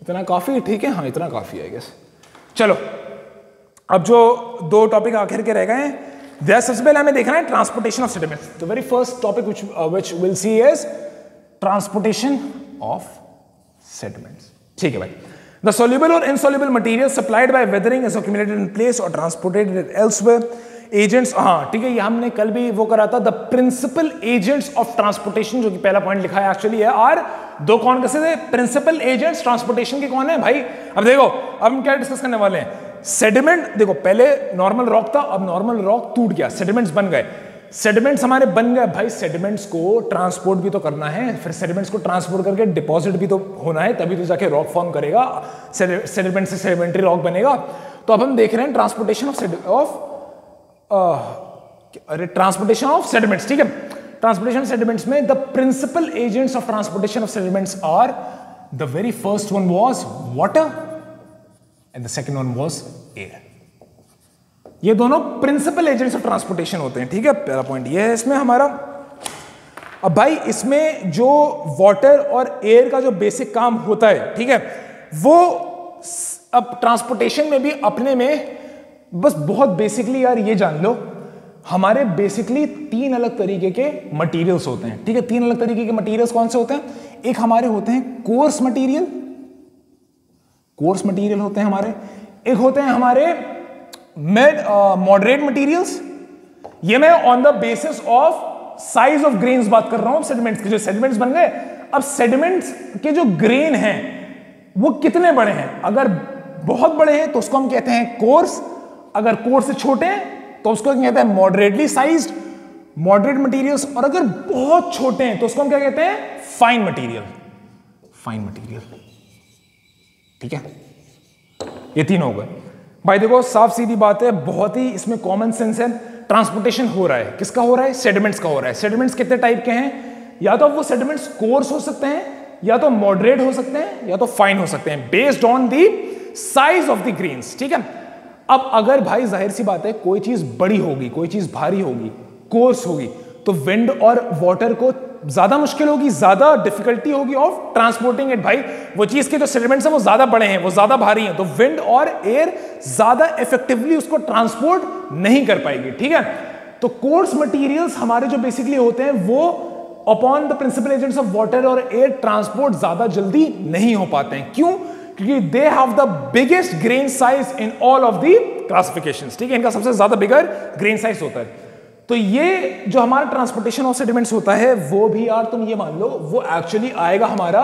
A: इतना काफी, ठीक है, हाँ इतना काफी है आई गेस। चलो अब जो 2 टॉपिक आखिर के रह गए हैं, सबसे पहले हमें देखना है transportation of sediments. The very first topic which will see is transportation of sediments, ठीक है भाई। The soluble or insoluble material supplied by weathering is accumulated in place or transported elsewhere. Agents, हाँ ठीक है, ये हमने कल भी वो करा था। The principal agents of transportation, जो कि पहला पॉइंट लिखा है एक्चुअली है, are दो कौन कैसे थे प्रिंसिपल एजेंट्स ट्रांसपोर्टेशन के, कौन है भाई? अब देखो अब हम क्या डिस्कस करने वाले हैं, सेडिमेंट। देखो पहले नॉर्मल रॉक था, अब नॉर्मल रॉक टूट गया, सेडिमेंट्स बन गए। सेडिमेंट्स हमारे बन गए भाई, सेडिमेंट्स को ट्रांसपोर्ट भी तो करना है, फिर सेडिमेंट्स को ट्रांसपोर्ट करके डिपॉजिट भी तो होना है, तभी तो जाके रॉक फॉर्म करेगा, सेडिमेंट से सेडिमेंट्री रॉक बनेगा। तो अब हम देख रहे हैं ट्रांसपोर्टेशन ऑफ सेडिमेंट्स, ठीक है। ट्रांसपोर्टेशन सेडिमेंट्स में the principal agents of transportation of sediments are, the very first one was water and the second one was air. ये दोनों प्रिंसिपल एजेंट्स ऑफ ट्रांसपोर्टेशन होते हैं, ठीक है। पहला पॉइंट ये है इसमें हमारा। अब भाई इसमें जो वाटर और एयर का जो बेसिक काम होता है, ठीक है, वो अब ट्रांसपोर्टेशन में भी अपने में बस बहुत बेसिकली यार ये जान लो, हमारे बेसिकली तीन अलग तरीके के मटेरियल्स होते हैं, ठीक है। तीन अलग तरीके के मटेरियल्स कौन से होते हैं? एक हमारे होते हैं कोर्स मटेरियल होते हैं हमारे, एक होते हैं हमारे मॉडरेट मटेरियल्स। ये मैं on the basis of size of grains बात कर रहा हूं सेडिमेंट्स के। जो सेडिमेंट्स बन गए, अब सेडिमेंट्स के जो ग्रेन हैं वो कितने बड़े हैं? अगर बहुत बड़े हैं तो उसको हम कहते हैं कोर्स, अगर कोर्स से छोटे हैं तो उसको कहते हैं मॉडरेटली साइज्ड, मॉडरेट मटेरियल्स, और अगर बहुत छोटे हैं तो उसको हम क्या कहते हैं? फाइन मटेरियल, ठीक है। ये तीन हो गए भाई। देखो साफ सीधी बात है, बहुत ही इसमें कॉमन सेंस है। ट्रांसपोर्टेशन हो रहा है, किसका हो रहा है? सेडिमेंट्स का हो रहा है। सेडिमेंट्स कितने टाइप के हैं? या तो वो सेडिमेंट्स कोर्स हो सकते हैं, या तो मॉडरेट हो सकते हैं, या तो फाइन हो सकते हैं, based on the size of the grains, ठीक है। अब अगर भाई जाहिर सी बात है कोई चीज बड़ी होगी, कोई चीज भारी होगी, कोर्स होगी, तो विंड और वाटर को ज्यादा मुश्किल होगी, ज्यादा डिफिकल्टी होगी ऑफ ट्रांसपोर्टिंग इट। भाई वो चीज के जो सेडिमेंट्स हैं वो ज्यादा बड़े हैं, वो ज्यादा भारी हैं, तो विंड और एयर ज्यादा इफेक्टिवली उसको ट्रांसपोर्ट नहीं कर पाएगी, ठीक है। तो कोर्स मटेरियल्स हमारे जो बेसिकली होते हैं वो upon the principal agents of water और एयर ट्रांसपोर्ट ज्यादा जल्दी नहीं हो पाते हैं। क्यों? क्योंकि they have the biggest grain size in all of the classifications, ठीक है। इनका सबसे ज्यादा बिगर ग्रेन साइज होता है। तो ये जो हमारा ट्रांसपोर्टेशन ऑफ सेडिमेंट्स होता है वो भी यार तुम ये मान लो वो एक्चुअली आएगा हमारा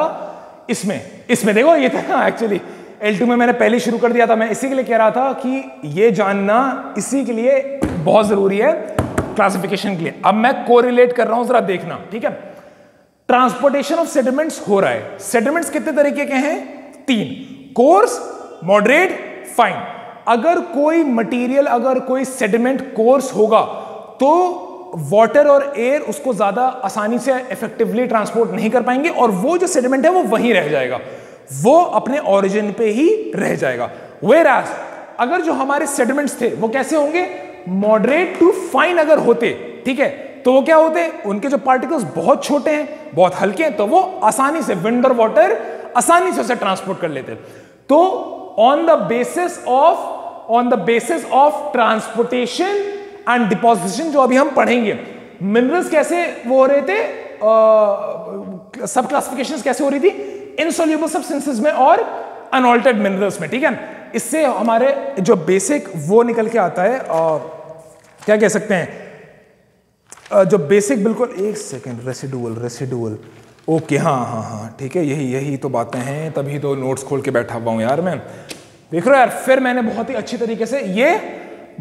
A: इसमें देखो ये था एक्चुअली L2 में मैंने पहले शुरू कर दिया था। मैं इसी के लिए कह रहा था कि ये जानना इसी के लिए बहुत जरूरी है क्लासिफिकेशन के लिए। अब मैं कोरिलेट कर रहा हूं, जरा देखना, ठीक है। ट्रांसपोर्टेशन ऑफ सेडिमेंट्स हो रहा है। सेडिमेंट्स कितने तरीके के हैं? तीन, कोर्स, मॉडरेट, फाइन। अगर कोई मटेरियल, अगर कोई सेडिमेंट कोर्स होगा तो वाटर और एयर उसको ज्यादा आसानी से इफेक्टिवली ट्रांसपोर्ट नहीं कर पाएंगे, और वो जो सेडिमेंट है वो वहीं रह जाएगा, वो अपने ओरिजिन पे ही रह जाएगा। Whereas अगर जो हमारे सेडिमेंट्स थे वो कैसे होंगे? मॉडरेट टू फाइन अगर होते, ठीक है, तो वो क्या होते? उनके जो पार्टिकल्स बहुत छोटे हैं, बहुत हल्के हैं, तो वो आसानी से विंड और वाटर आसानी से उसे ट्रांसपोर्ट कर लेते। तो on the basis of transportation and deposition जो अभी हम पढ़ेंगे, मिनरल्स कैसे वो हो रहे थे, सब क्लासिफिकेशंस कैसे हो रही थी? इनसॉल्युबल सब्सटेंसेस में और अनऑल्टर्ड मिनरल्स में, ठीक है। इससे हमारे जो बेसिक वो निकल के आता है, क्या कह सकते हैं, जो बेसिक बिल्कुल, एक सेकेंड, रेसिडुअल, ओके, हाँ, ठीक है, यही तो बातें हैं, तभी तो नोट्स खोल के बैठा हुआ हूं यार मैं। देख रहे हो यार, फिर मैंने बहुत ही अच्छी तरीके से ये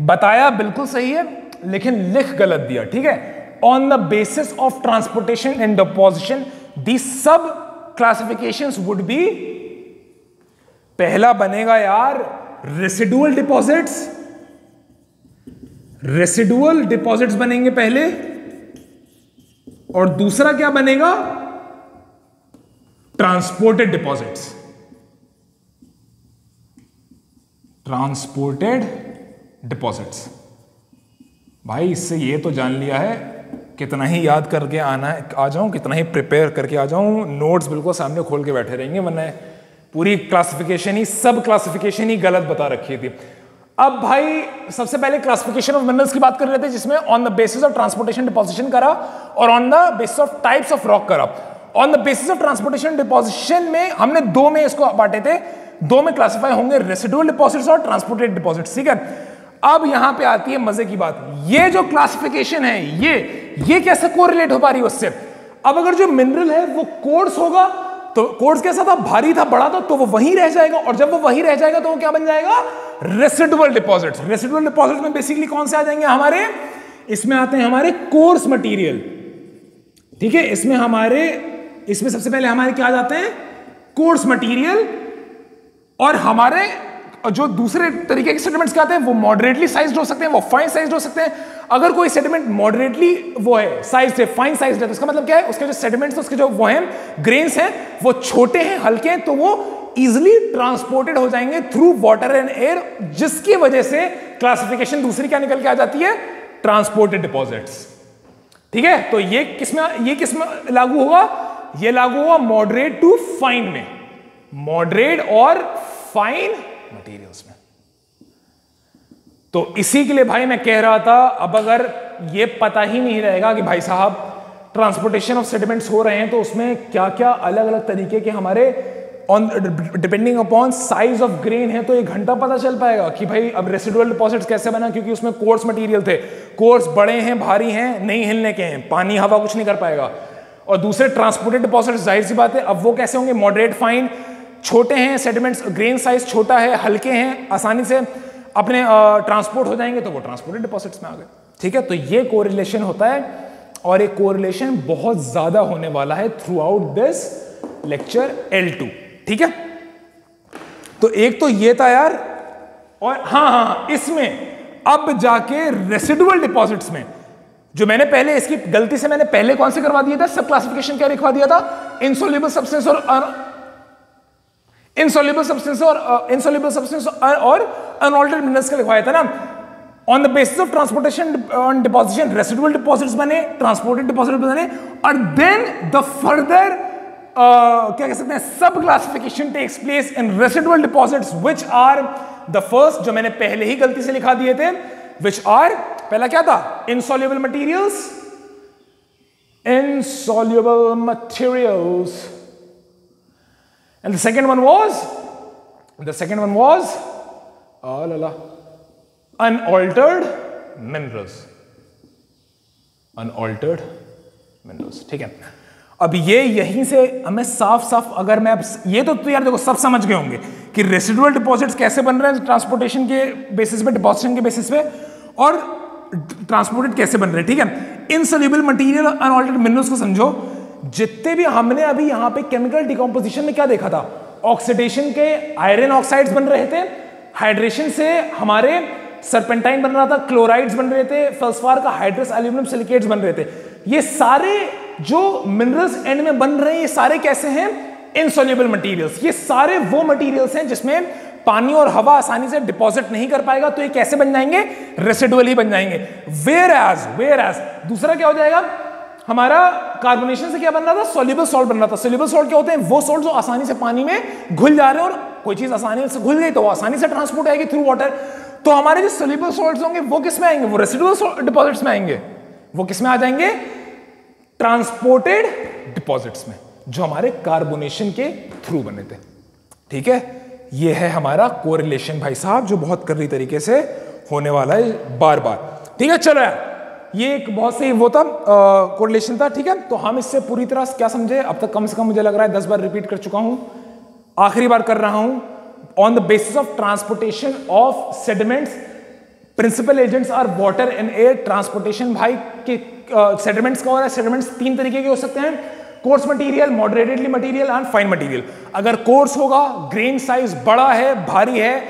A: बताया, बिल्कुल सही है, लेकिन लिख गलत दिया, ठीक है। On the basis of transportation and deposition the sub classifications would be, पहला बनेगा यार रेसिडुअल डिपॉजिट्स बनेंगे पहले, और दूसरा क्या बनेगा? Transported deposits. भाई इससे ये तो जान लिया है, कितना ही याद करके आ जाऊं, कितना ही प्रिपेयर करके आ जाऊं, नोट्स बिल्कुल सामने खोल के बैठे रहेंगे, वरना पूरी क्लासिफिकेशन ही, सब क्लासिफिकेशन ही गलत बता रखी थी। अब भाई सबसे पहले क्लासिफिकेशन ऑफ मिनरल्स की बात कर रहे थे, जिसमें on the basis of transportation deposition करा और on the basis of types of rock करा। On the basis of transportation deposition में हमने दो में इसको बांटे थे, दो में क्लासिफाई होंगे, रेसिडुअल डिपॉजिट्स और ट्रांसपोर्टेड डिपॉजिट्स, ठीक है। अब यहां पे आती है मजे की बात, ये जो क्लासिफिकेशन है ये कैसे कोरिलेट हो पा रही है उससे? अब अगर जो मिनरल है वो कोर्स होगा तो कोर्स कैसा था, भारी था, बड़ा था, तो वो वहीं रह जाएगा, और जब वो वहीं रह जाएगा तो वो क्या बन जाएगा, रेसिडुअल डिपॉजिट्स। रेसिडुअल डिपॉजिट में बेसिकली कौन से आ जाएंगे हमारे, इसमें आते हैं हमारे कोर्स मटेरियल, ठीक है, इसमें सबसे पहले हमारे क्या आ जाते हैं, कोर्स मटेरियल, और हमारे जो दूसरे तरीके के सेडिमेंट्स क्या आते हैं, वो मॉडरेटली साइज्ड हो सकते हैं, वो फाइन साइज्ड हो सकते हैं। अगर कोई सेडिमेंट मॉडरेटली वो है साइज है, फाइन साइज है, तो इसका मतलब क्या है, उसके जो सेडिमेंट्स, उसके जो वो हैं ग्रेन्स हैं, वो छोटे हैं, हल्के हैं, तो वो इजिली ट्रांसपोर्टेड हो जाएंगे थ्रू वाटर एंड एयर, जिसकी वजह से क्लासिफिकेशन दूसरी क्या निकल के आ जाती है, ट्रांसपोर्टेड डिपॉजिट्स। ठीक है, तो ये किसमें लागू होगा, ये लागू होगा मॉडरेट टू फाइन में, मॉडरेट और फाइन मटेरियल्स में। तो इसी के लिए भाई मैं कह रहा था, अब अगर ये पता ही नहीं रहेगा कि भाई साहब ट्रांसपोर्टेशन ऑफ सेडिमेंट्स हो रहे हैं, तो उसमें क्या क्या अलग अलग तरीके के हमारे on depending upon size of grain है, तो 1 घंटा पता चल पाएगा कि भाई अब रेसिडुअल डिपॉजिट्स कैसे बना, क्योंकि उसमें कोर्स मटेरियल थे, कोर्स बड़े हैं, भारी हैं, नहीं हिलने के हैं, पानी हवा कुछ नहीं कर पाएगा। और दूसरे ट्रांसपोर्टेड डिपॉजिट्स, जाहिर सी बात है, अब वो कैसे होंगे, मॉडरेट, फाइन, छोटे हैं सेडिमेंट्स, ग्रेन साइज छोटा है, हल्के हैं, आसानी से अपने ट्रांसपोर्ट हो जाएंगे, तो वो ट्रांसपोर्टेड डिपॉजिट्स में आ गए। ठीक है, तो ये कोरिलेशन होता है, और एक कोरिलेशन बहुत ज्यादा होने वाला है through out this lecture L2। ठीक है, तो एक तो ये था यार, और हाँ, इसमें अब जाके रेसिडुअल डिपॉजिट्स में जो मैंने पहले, इसकी गलती से मैंने पहले कौन से करवा दिया था, सब क्लासिफिकेशन क्या लिखवा दिया था, इनसॉल्युबल सब्सटेंस और अनऑल्टर्ड मिनरल्स का लिखवाया था ना। On the basis of transportation on deposition residual deposits बने, ट्रांसपोर्टेड डिपॉजिट बने, और देन द फर्दर क्या कह सकते हैं, सब classification takes place in residual deposits which are the first, जो मैंने पहले ही गलती से लिखा दिए थे, व्हिच आर, पहला क्या था, insoluble materials, and the second one was unaltered minerals। ठीक है, अब ये यहीं से हमें साफ अगर मैं ये तो यार देखो सब समझ गए होंगे कि रेसिडुअल डिपॉजिट्स कैसे बन रहे हैं ट्रांसपोर्टेशन के बेसिस पे, डिपॉजिशन के बेसिस पे, और ट्रांसपोर्टेड कैसे बन रहे हैं। ठीक है, इनसॉल्युबल मटेरियल, अनऑल्टर्ड मिनरल्स को समझो। जितने भी हमने अभी यहां पे केमिकल डिकम्पोजिशन में क्या देखा था, ऑक्सीडेशन के आयरन ऑक्साइड्स बन रहे थे, हाइड्रेशन से हमारे सरपेंटाइन बन रहा था, क्लोराइड्स बन रहे थे, फेल्सफार का हाइड्रस एल्यूमिनियम सिलिकेट्स बन रहे थे। ये सारे जो मिनरल्स एंड में बन रहे हैं, ये सारे कैसे हैं, इनसॉल्युबल मटेरियल्स। ये सारे वो मटेरियल्स हैं जिसमें पानी और हवा आसानी से डिपॉजिट नहीं कर पाएगा, तो ये कैसे बन जाएंगे, रेसिडुअल ही बन जाएंगे। वेयर एज दूसरा क्या हो जाएगा, हमारा कार्बोनेशन से क्या बन रहा था, सॉल्युबल सॉल्ट बन रहा था। सॉल्युबल सॉल्ट क्या होते हैं, वो सॉल्ट जो आसानी से पानी में घुल जा रहे हैं, और कोई चीज आसानी से घुल गई तो वो आसानी से ट्रांसपोर्ट आएगी थ्रू वाटर। तो हमारे जो सॉल्युबल सॉल्ट्स होंगे वो किस में आएंगे, वो रेसिडुअल डिपॉजिट्स में आएंगे। वो किस में आ जाएंगे, ट्रांसपोर्टेड डिपॉजिट्स में, जो हमारे कार्बोनेशन के थ्रू बने थे। ठीक है, ये है हमारा कोरिलेशन भाई साहब, जो बहुत कररी तरीके से होने वाला है बार बार। ठीक है, चलो यार, ये एक बहुत सही वो था, कोरिलेशन था। ठीक है, तो हम इससे पूरी तरह क्या समझे, अब तक कम से कम मुझे लग रहा है 10 बार रिपीट कर चुका हूं, आखिरी बार कर रहा हूं। On the basis of transportation of sediments, principal agents are water and air. Transportation भाई के सेडिमेंट्स का हो रहा है, सेडिमेंट्स 3 तरीके के हो सकते हैं, coarse material, moderately material and fine material. अगर कोर्स होगा, ग्रेन साइज बड़ा है, भारी है,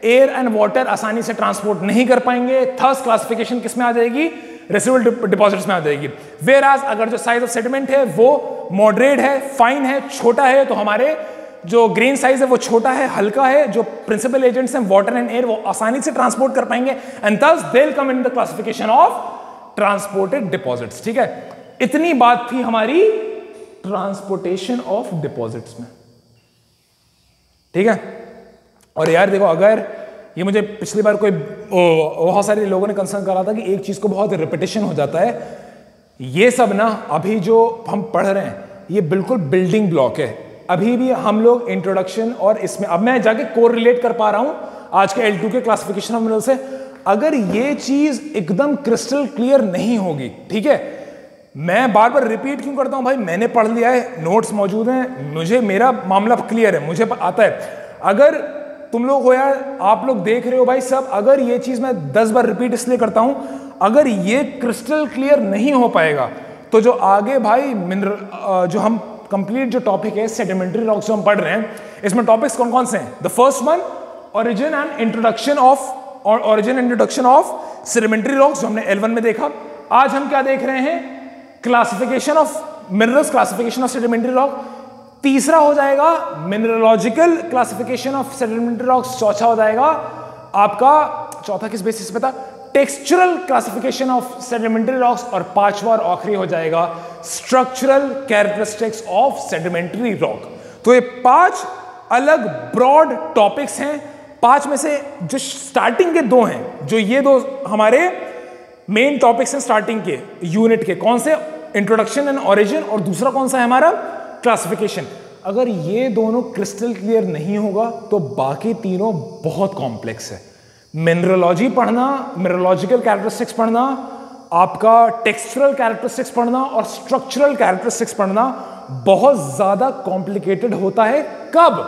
A: एयर एंड वाटर आसानी से ट्रांसपोर्ट नहीं कर पाएंगे, थर्स क्लासिफिकेशन किस में आ जाएगी, रेसिडुअल डिपॉजिट्स में आ जाएगी। वेयर एज अगर जो साइज ऑफ सेडिमेंट है वो मॉडरेट है, फाइन है, छोटा है, तो हमारे जो ग्रेन साइज है वो छोटा है, हल्का है, जो प्रिंसिपल एजेंट्स हैं वाटर एंड एयर वो आसानी से ट्रांसपोर्ट कर पाएंगे, and thus they will come in the classification of transported deposits. ठीक है, इतनी बात थी हमारी ट्रांसपोर्टेशन ऑफ डिपॉजिट्स में। ठीक है, और यार देखो, अगर ये मुझे पिछली बार कोई बहुत सारे लोगों ने कंसर्न करा था कि एक चीज को बहुत रिपीटेशन हो जाता है, ये सब ना अभी जो हम पढ़ रहे हैं ये बिल्कुल बिल्डिंग ब्लॉक है। अभी भी हम लोग इंट्रोडक्शन और इसमें अब मैं जाके कोरिलेट कर पा रहा हूं आज के L2 के क्लासिफिकेशन ऑफ मिनरल से। अगर ये चीज एकदम क्रिस्टल क्लियर नहीं होगी, ठीक है, मैं बार बार रिपीट क्यों करता हूं भाई? मैंने पढ़ लिया है, नोट्स मौजूद हैं, मुझे मेरा मामला क्लियर है, मुझे आता है। अगर तुम लोग हो यार, आप लोग देख रहे हो भाई सब, अगर ये चीज मैं 10 बार रिपीट इसलिए करता हूं, अगर ये क्रिस्टल क्लियर नहीं हो पाएगा तो जो आगे भाई मिनरल जो हम कंप्लीट जो टॉपिक है सेडिमेंट्री रॉक्स जो हम पढ़ रहे हैं, इसमें टॉपिक्स कौन कौन से हैं? The first one origin and introduction of sedimentary rocks जो हमने L1 में देखा। आज हम क्या देख रहे हैं? Classification of minerals, classification of sedimentary rock. तीसरा हो जाएगा mineralogical classification of sedimentary rocks. चौथा हो जाएगा आपका, चौथा किस बेसिस पे था? Textural classification of sedimentary rocks. और पांचवा और आखिरी हो जाएगा structural characteristics of sedimentary rock. तो ये 5 अलग ब्रॉड टॉपिक्स हैं। 5 में से जो स्टार्टिंग के 2 हैं, जो ये 2 हमारे मेन टॉपिक्स हैं स्टार्टिंग के यूनिट के, कौन से? इंट्रोडक्शन एंड ओरिजिन, और दूसरा कौन सा है हमारा? क्लासिफिकेशन। अगर ये दोनों क्रिस्टल क्लियर नहीं होगा तो बाकी तीनों बहुत कॉम्प्लेक्स है। मिनरलॉजी पढ़ना, मिनरलॉजिकल कैरेक्टरिस्टिक्स पढ़ना, आपका टेक्सचरल कैरेक्टरिस्टिक्स पढ़ना और स्ट्रक्चरल कैरेक्टरिस्टिक्स पढ़ना बहुत ज्यादा कॉम्प्लिकेटेड होता है। कब?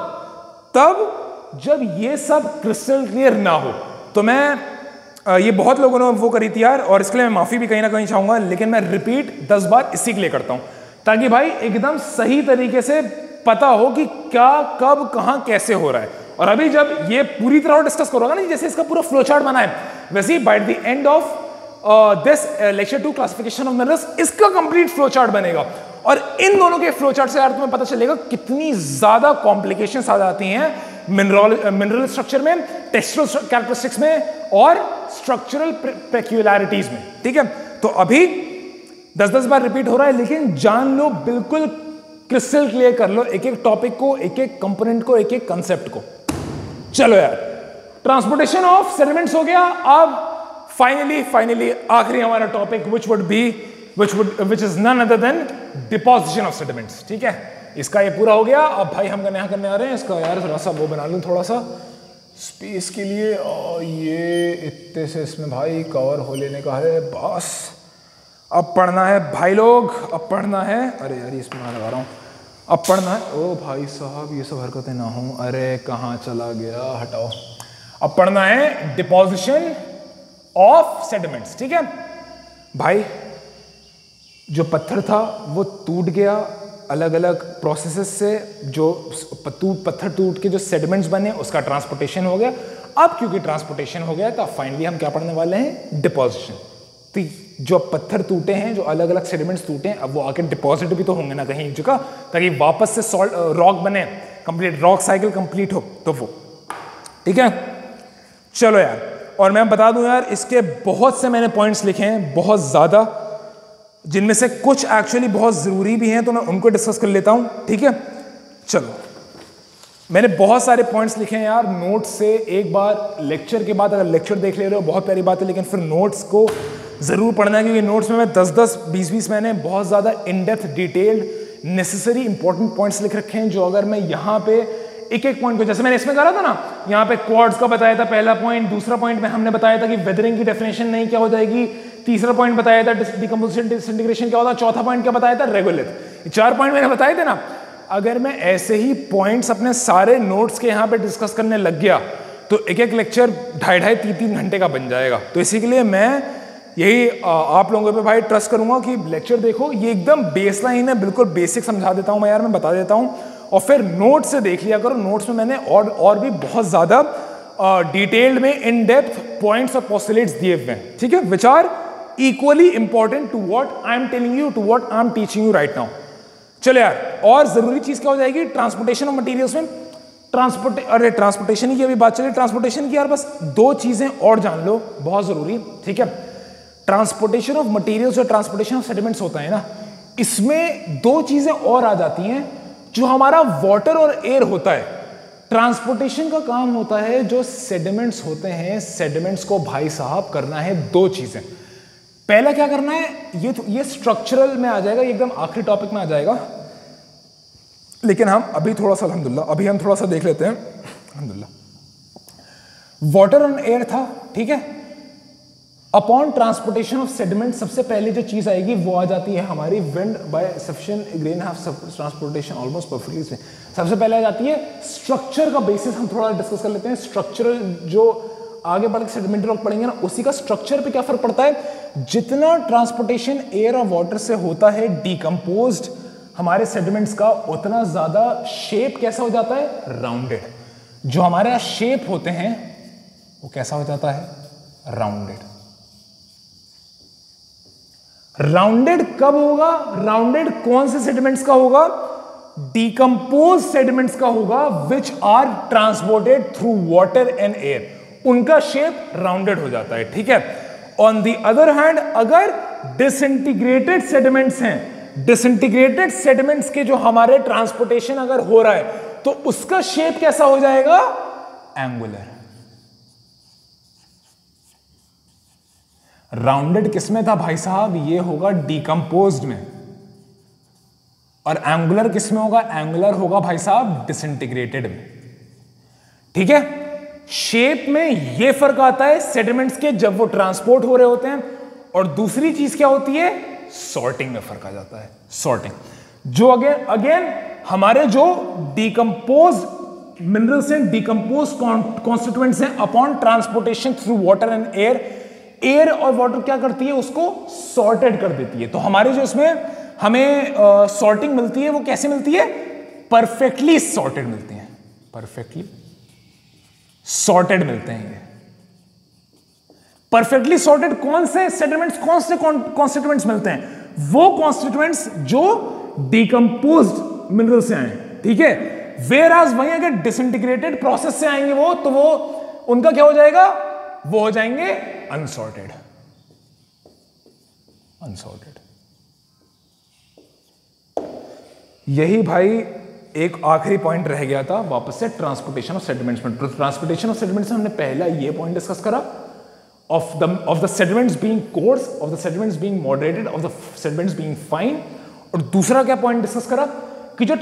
A: तब जब ये सब क्रिस्टल क्लियर ना हो। तो मैं ये बहुत लोगों ने वो करी थी यार, और इसके लिए मैं माफी भी कहीं ना कहीं चाहूंगा, लेकिन मैं रिपीट 10 बार इसी के लिए करता हूं ताकि भाई एकदम सही तरीके से पता हो कि क्या, कब, कहां, कैसे हो रहा है। और अभी जब ये पूरी तरह डिस्कस करोगे ना, जैसे इसका पूरा फ्लो चार्ट बना है, वैसे ही by the end of this lecture 2 classification of minerals इसका कंप्लीट फ्लो चार्ट बनेगा। और इन दोनों के फ्लो चार्ट से यार तुम्हें पता चलेगा कितनी ज्यादा कॉम्प्लिकेशंस आ जाती हैं मिनरल स्ट्रक्चर में, टेक्सचरल कैरेक्टरिस्टिक्स में और स्ट्रक्चरल पेक्यूलैरिटीज में। ठीक है, तो अभी 10-10 बार रिपीट हो रहा है, लेकिन जान लो, बिल्कुल क्रिस्टल क्लियर कर लो एक एक टॉपिक को, एक एक कंपोनेंट को, एक एक कंसेप्ट को। चलो यार, ट्रांसपोर्टेशन ऑफ सेडिमेंट्स हो गया। अब फाइनली आखिरी हमारा topic which is none other than deposition of sediments। ठीक है, इसका ये पूरा हो गया। अब भाई हम यहाँ करने आ रहे हैं इसका यार थोड़ा सा वो बना लूँ, थोड़ा सा स्पेस के लिए, और ये इतने से इसमें भाई कवर हो लेने का है बस। अब पढ़ना है भाई लोग, अब पढ़ना है। अरे यार इसमें मैं लगा रहा हूँ, अब पढ़ना है। ओ भाई साहब ये सब हरकतें ना हो, अरे कहाँ चला गया, हटाओ। अब पढ़ना है डिपोजिशन ऑफ सेडिमेंट्स। ठीक है भाई, जो पत्थर था वो टूट गया अलग अलग प्रोसेसेस से, जो पत्थर टूट के जो सेडिमेंट्स बने उसका ट्रांसपोर्टेशन हो गया। अब क्योंकि ट्रांसपोर्टेशन हो गया तो फाइनली हम क्या पढ़ने वाले हैं? डिपोजिशन। तो जो पत्थर टूटे हैं, जो अलग अलग सेडिमेंट्स टूटे हैं, अब वो आके डिपॉजिट भी तो होंगे ना कहीं जगह, ताकि वापस से सॉल्ट रॉक बने, कंप्लीट रॉक साइकिल कंप्लीट हो, तो वो। ठीक है, चलो यार, और मैं बता दूं यार, इसके बहुत से मैंने पॉइंट्स लिखे हैं, बहुत ज्यादा, जिनमें से कुछ एक्चुअली बहुत जरूरी भी हैं, तो मैं उनको डिस्कस कर लेता हूं। ठीक है, चलो, मैंने बहुत सारे पॉइंट्स लिखे हैं यार नोट्स से। एक बार लेक्चर के बाद अगर लेक्चर देख ले रहे हो बहुत प्यारी बात है, लेकिन फिर नोट्स को जरूर पढ़ना है, क्योंकि नोट्स में मैं 10-10, 20-20 मैंने बहुत ज्यादा in depth detailed necessary important points लिख रखे हैं, जो अगर मैं यहाँ पे एक एक पॉइंट को, जैसे मैंने इसमें करा था ना, यहाँ पे क्वार्ट्स का बताया था पहला पॉइंट, दूसरा पॉइंट में हमने बताया था कि वेदरिंग की डेफिनेशन नहीं क्या हो जाएगी, तीसरा पॉइंट बताया था डिकम्पोजिशन डिसइंटीग्रेशन क्या होता है, चौथा पॉइंट क्या बताया था? रेगुलेट। 4 पॉइंट मैंने बताए थे ना। अगर मैं ऐसे ही पॉइंट्स अपने सारे नोट्स के यहाँ पे डिस्कस करने लग गया तो एक एक लेक्चर 2.5-3 घंटे का बन जाएगा। तो इसी के लिए मैं यही आप लोगों पे भाई ट्रस्ट करूंगा कि लेक्चर देखो, ये एकदम बेसलाइन है, बिल्कुल बेसिक समझा देता हूं मैं यार, मैं बता देता हूं, और फिर नोट से देख लिया करो। नोट्स में मैंने और भी बहुत ज्यादा डिटेल्ड में इन डेप्थ पॉइंट्स और पोस्टुलेट्स दिए हुए हैं। ठीक है, which are equally important to what I am telling you, to what I am teaching you right now. चलो यार, और जरूरी चीज क्या हो जाएगी? ट्रांसपोर्टेशन ऑफ मटेरियल्स में ट्रांसपोर्टेशन की अभी बात चली, ट्रांसपोर्टेशन की यार बस 2 चीजें और जान लो, बहुत जरूरी। ठीक है, ट्रांसपोर्टेशन ऑफ मटेरियल्स और ट्रांसपोर्टेशन ऑफ सेडिमेंट्स होता है ना, इसमें 2 चीजें और आ जाती हैं। जो हमारा वाटर और एयर होता है, ट्रांसपोर्टेशन का काम होता है जो सेडिमेंट्स होते हैं, सेडिमेंट्स को भाई साहब करना है 2 चीजें। पहला क्या करना है, ये स्ट्रक्चरल में आ जाएगा, ये एकदम आखिरी टॉपिक में आ जाएगा, लेकिन हम अभी थोड़ा सा अभी हम थोड़ा सा देख लेते हैं। अल्हम्दुलिल्लाह, वाटर एंड एयर था। ठीक है, अपॉन ट्रांसपोर्टेशन ऑफ सेडिमेंट सबसे पहले जो चीज आएगी वो आ जाती है हमारी wind by sufficient grain have transportation almost perfectly. सबसे पहले आ जाती है स्ट्रक्चर का बेसिस, हम थोड़ा डिस्कस कर लेते हैं। स्ट्रक्चर जो आगे बढ़ के सेडिमेंट रॉक पढ़ेंगे ना, उसी का स्ट्रक्चर पे क्या फर्क पड़ता है। जितना ट्रांसपोर्टेशन एयर और वाटर से होता है डिकम्पोज्ड हमारे सेडिमेंट्स का, उतना ज्यादा शेप कैसा हो जाता है, राउंडेड। जो हमारे शेप होते हैं वो कैसा हो जाता है, राउंडेड। राउंडेड कब होगा, राउंडेड कौन से सेडिमेंट्स का होगा, डिकम्पोज सेडिमेंट्स का होगा which are transported through water and air, उनका शेप राउंडेड हो जाता है, ठीक है। ऑन द अदर हैंड अगर डिसइंटीग्रेटेड सेडिमेंट्स हैं, डिसइंटीग्रेटेड सेडिमेंट्स के जो हमारे ट्रांसपोर्टेशन अगर हो रहा है तो उसका शेप कैसा हो जाएगा, एंगुलर। राउंडेड किसमें था भाई साहब, ये होगा डिकम्पोज्ड में। और एंगुलर किसमें होगा, एंगुलर होगा भाई साहब डिसइंटीग्रेटेड में, ठीक है। शेप में ये फर्क आता है सेडिमेंट्स के जब वो ट्रांसपोर्ट हो रहे होते हैं। और दूसरी चीज क्या होती है, सॉर्टिंग में फर्क आ जाता है। सॉर्टिंग जो अगेन हमारे जो डिकम्पोज मिनरल्स हैं, डिकम्पोज कॉन्स्टिट्यूएंट्स हैं, upon transportation through water and air, air और वाटर क्या करती है, उसको सॉर्टेड कर देती है। तो हमारे जो इसमें हमें सॉर्टिंग मिलती है वो कैसे मिलती है, परफेक्टली सॉर्टेड मिलती है, परफेक्टली सॉर्टेड मिलते हैं ये। परफेक्टली सॉर्टेड कौन से सेडिमेंट्स, कौन से कॉन्स्टिट्यूएंट्स मिलते हैं, वो कॉन्स्टिट्यूएंट्स जो डिकम्पोज्ड मिनरल से आए, ठीक है। वेयर एज वहीं अगर डिसइंटीग्रेटेड प्रोसेस से आएंगे वो, तो वो उनका क्या हो जाएगा, वो हो जाएंगे अनसॉर्टेड, अनसॉर्टेड। यही भाई एक आखिरी पॉइंट रह गया था वापस से ट्रांसपोर्टेशन ऑफ सेडिमेंट्स में। ट्रांसपोर्टेशन ऑफ सेडिमेंट्स में हमने पहला ये पॉइंट डिस्कस करा, of the sediments being course, of the sediments being moderated, of the sediments being fine. और दूसरा क्या पॉइंट डिस्कस करा कि जो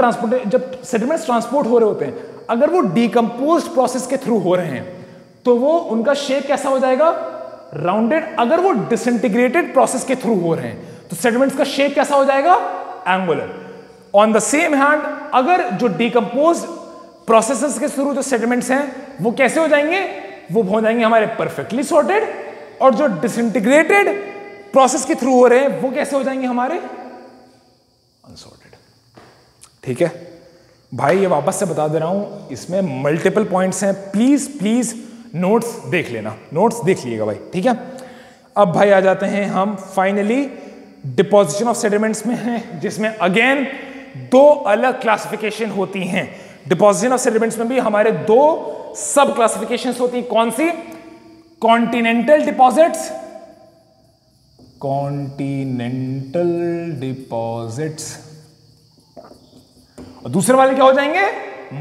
A: जब सेडिमेंट्स ट्रांसपोर्ट हो रहे होते हैं, अगर वो डिकम्पोज्ड प्रोसेस के थ्रू हो रहे हैं तो वो उनका शेप कैसा हो जाएगा, राउंडेड। अगर वो डिसइंटीग्रेटेड प्रोसेस के थ्रू हो रहे हैं तो सेडिमेंट्स का शेप कैसा हो जाएगा, angular. On the same hand अगर जो डिकम्पोज प्रोसेसेस के थ्रू जो सेडिमेंट्स हैं वो कैसे हो जाएंगे, वो हो जाएंगे हमारे परफेक्टली सॉर्टेड। और जो डिसइंटीग्रेटेड प्रोसेस के थ्रू हो रहे हैं वो कैसे हो जाएंगे हमारे, अनसॉर्टेड, ठीक है भाई। ये वापस से बता दे रहा हूं, इसमें मल्टीपल पॉइंट्स हैं, प्लीज प्लीज नोट्स देख लेना, नोट्स देख लीजिएगा भाई, ठीक है। अब भाई आ जाते हैं हम फाइनली डिपोजिशन ऑफ सेडिमेंट्स में हैं, जिसमें अगेन दो अलग क्लासिफिकेशन होती हैं। डिपोजिशन ऑफ सेडिमेंट्स में भी हमारे दो सब क्लासिफिकेशंस होती हैं। कौन सी, कॉन्टिनेंटल डिपॉजिट्स, कॉन्टिनेंटल डिपॉजिट्स, और दूसरे वाले क्या हो जाएंगे,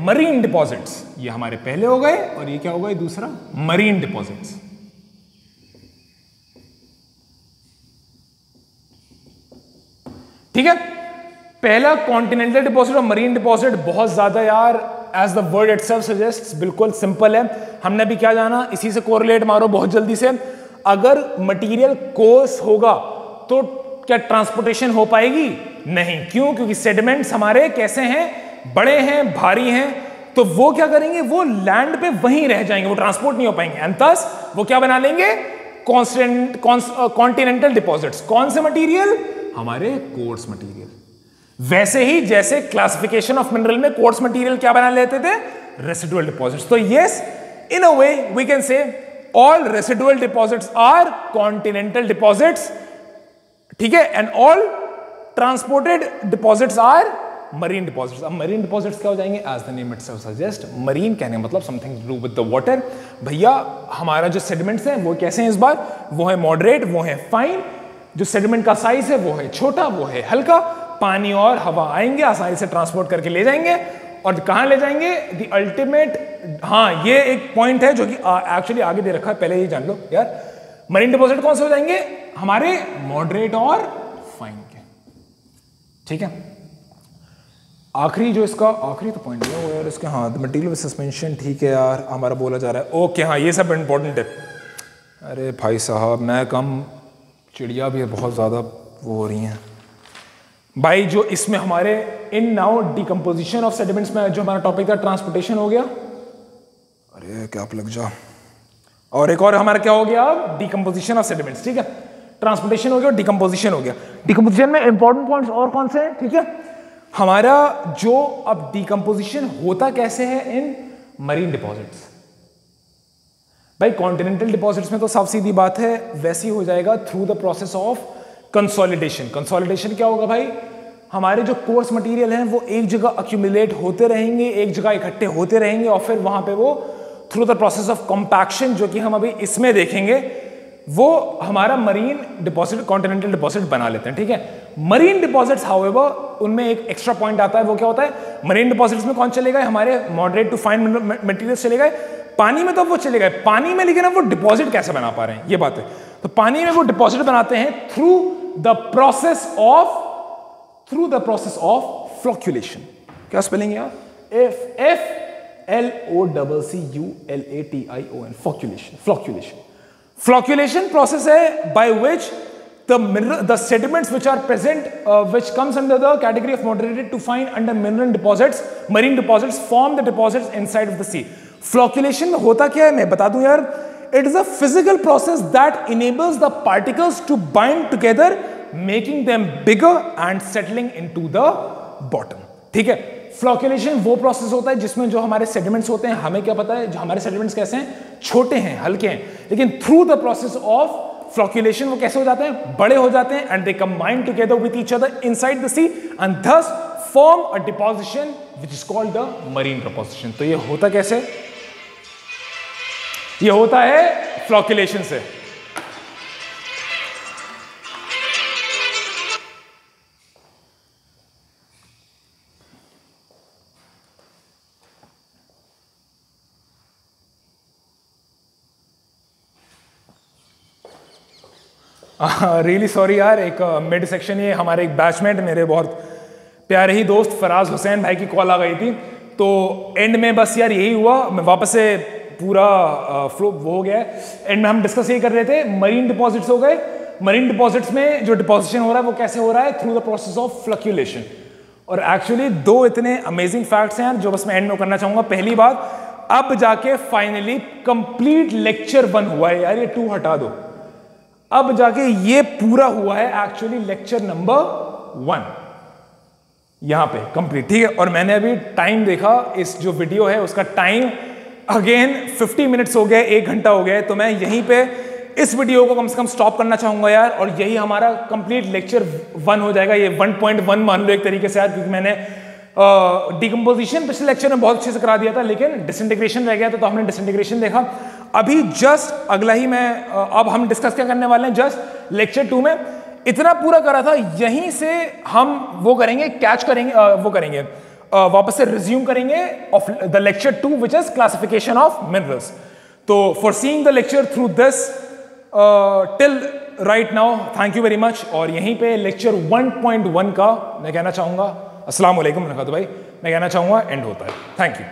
A: मरीन डिपॉजिट्स। ये हमारे पहले हो गए और ये क्या हो गए, दूसरा मरीन डिपॉजिट्स। ठीक है, पहला कॉन्टिनेंटल डिपॉजिट और मरीन डिपॉजिट बहुत ज्यादा यार as the word itself suggests बिल्कुल सिंपल है। हमने भी क्या जाना, इसी से कोरिलेट मारो बहुत जल्दी से। अगर मटेरियल कोर्स होगा तो क्या ट्रांसपोर्टेशन हो पाएगी, नहीं। क्यों, क्योंकि सेडिमेंट्स हमारे कैसे हैं, बड़े हैं, भारी हैं, तो वो क्या करेंगे, वो लैंड पे वहीं रह जाएंगे, वो ट्रांसपोर्ट नहीं हो पाएंगे। एंड थस वो क्या बना लेंगे, कॉन्टिनेंटल डिपॉजिट्स। कौन से मटेरियल, हमारे कोर्स मटेरियल। वैसे ही जैसे क्लासिफिकेशन ऑफ मिनरल में कोर्स मटेरियल क्या बना लेते थे, रेसिडुअल डिपॉजिट्स। तो yes, in a way we can say all residual deposits are continental deposits, ठीक है। And all transported deposits are marine deposits. अब मरीन डिपॉजिट्स क्या हो जाएंगे, as the name itself suggest, marine कहने मतलब something to do with the water. भैया हमारा जो सेडिमेंट्स हैं वो कैसे हैं इस बार, वो है मॉडरेट, वो है फाइन। जो सेडिमेंट का साइज है वो है छोटा, वो है हल्का। पानी और हवा आएंगे, आसानी से ट्रांसपोर्ट करके ले जाएंगे। और कहां ले जाएंगे, द अल्टीमेट। हाँ, ये एक पॉइंट है जो कि एक्चुअली आगे दे रखा है, पहले ही जान लो यार। मरीन डिपॉजिट कौन से हो जाएंगे, हमारे मॉडरेट और फाइन के, ठीक है। आखिरी जो इसका आखिरी तो पॉइंट है वो यार इसके, हाँ, द मटेरियल विद सस्पेंशन, ठीक है यार, हमारा बोला जा रहा है। ओके, हाँ, ये सब इंपॉर्टेंट है। अरे भाई साहब, मैं कम, चिड़िया भी बहुत ज़्यादा वो हो रही हैं भाई। जो इसमें हमारे in now decomposition of sediments में जो हमारा टॉपिक था ट्रांसपोर्टेशन हो गया। अरे क्या लग जा। और एक और हमारा क्या हो गया अब, डिकम्पोजिशन ऑफ सेडिमेंट्स, ठीक है। ट्रांसपोर्टेशन हो गया और डिकम्पोजिशन हो गया। डिकम्पोजिशन में इंपॉर्टेंट पॉइंट्स और कौन से हैं, ठीक है। हमारा जो अब डिकम्पोजिशन होता कैसे है इन मरीन डिपॉजिट्स। भाई कॉन्टिनेंटल डिपॉजिट्स में तो साफ सीधी बात है, वैसे ही हो जाएगा through the process of consolidation. Consolidation क्या होगा भाई, हमारे जो कोर्स मटेरियल हैं वो एक जगह अक्यूमुलेट होते रहेंगे, एक जगह इकट्ठे होते रहेंगे और फिर वहां पे वो through the process of compaction, जो कि हम अभी इसमें देखेंगे, वो हमारा मरीन डिपॉजिट, कॉन्टिनेंटल डिपॉजिट बना लेते हैं, ठीक है। मरीन डिपॉजिट्स हाउएवर, उनमें एक एक्स्ट्रा पॉइंट आता है, वो क्या होता है, मरीन डिपॉजिट्स में कौन चलेगा, हमारे मॉडरेट टू फाइन मटेरियल चलेगा। पानी में तो वो चले गए पानी में, लेकिन अब वो डिपॉजिट कैसे बना पा रहे हैं, ये बात है। तो पानी में वो डिपॉजिट बनाते हैं through the process of flocculation. क्या स्पेलिंग यार, FLOCCULATION, फ्लोक्यूलेशन। फ्लोक्यूलेशन प्रोसेस है by which the sediments which are present, which comes under the category of moderated to fine under marine deposits form the deposits inside of the sea. Flocculation में होता क्या है मैं बता दूं यार, it is a physical process that enables the particles to bind together, making them bigger and settling into the bottom, ठीक है। फ्लोक्यूलेशन वो प्रोसेस होता है जिसमें जो हमारे सेडिमेंट्स होते हैं, हमें क्या पता है जो हमारे सेडिमेंट्स कैसे हैं, छोटे हैं, हल्के हैं, लेकिन through the process of flocculation वो कैसे हो जाते हैं, बड़े हो जाते हैं, and they combine together with each other inside the sea and thus form a deposition which is called the marine deposition. तो ये होता कैसे, ये होता है फ्लोक्यूलेशन से। रियली सॉरी यार, एक मिड सेक्शन ये हमारे एक बैचमेट, मेरे बहुत प्यारे ही दोस्त फराज हुसैन भाई की कॉल आ गई थी, तो एंड में बस यार यही हुआ, मैं वापस से पूरा फ्लो वो हो गया है। एंड में हम डिस्कस यही कर रहे थे, मरीन डिपॉजिट्स हो गए। मरीन डिपॉजिट्स में जो डिपोजिशन हो रहा है वो कैसे हो रहा है, थ्रू द प्रोसेस ऑफ फ्लक्यूलेशन। और एक्चुअली दो इतने अमेजिंग फैक्ट्स हैं यार जो बस मैं एंड में करना चाहूंगा। पहली बात, अब जाके फाइनली कंप्लीट लेक्चर 1 हुआ है यार, ये 2 हटा दो, अब जाके ये पूरा हुआ है एक्चुअली लेक्चर नंबर 1 यहां पे कंप्लीट, ठीक है। और मैंने अभी टाइम देखा, इस जो वीडियो है उसका टाइम अगेन 50 मिनट्स हो गए, 1 घंटा हो गया है। तो मैं यहीं पे इस वीडियो को कम से कम स्टॉप करना चाहूंगा यार, और यही हमारा कंप्लीट लेक्चर 1 हो जाएगा। ये 1.1 मान लो एक तरीके से यार, क्योंकि मैंने डिकम्पोजिशन पिछले लेक्चर में बहुत अच्छे से करा दिया था, लेकिन डिसइंटीग्रेशन रह गया था, तो हमने डिसइंटीग्रेशन देखा। अभी जस्ट अगला ही मैं अब हम डिस्कस क्या करने वाले हैं, जस्ट लेक्चर 2 में इतना पूरा करा था, यहीं से हम वो करेंगे, कैच करेंगे, वो करेंगे, वापस से रिज्यूम करेंगे of the lecture 2 which is classification of minerals. तो for seeing the lecture through this till right now, thank you very much. और यहीं पे लेक्चर 1.1 का मैं कहना चाहूंगा, अस्सलाम वालेकुम भाई, मैं कहना चाहूंगा एंड होता है। Thank you.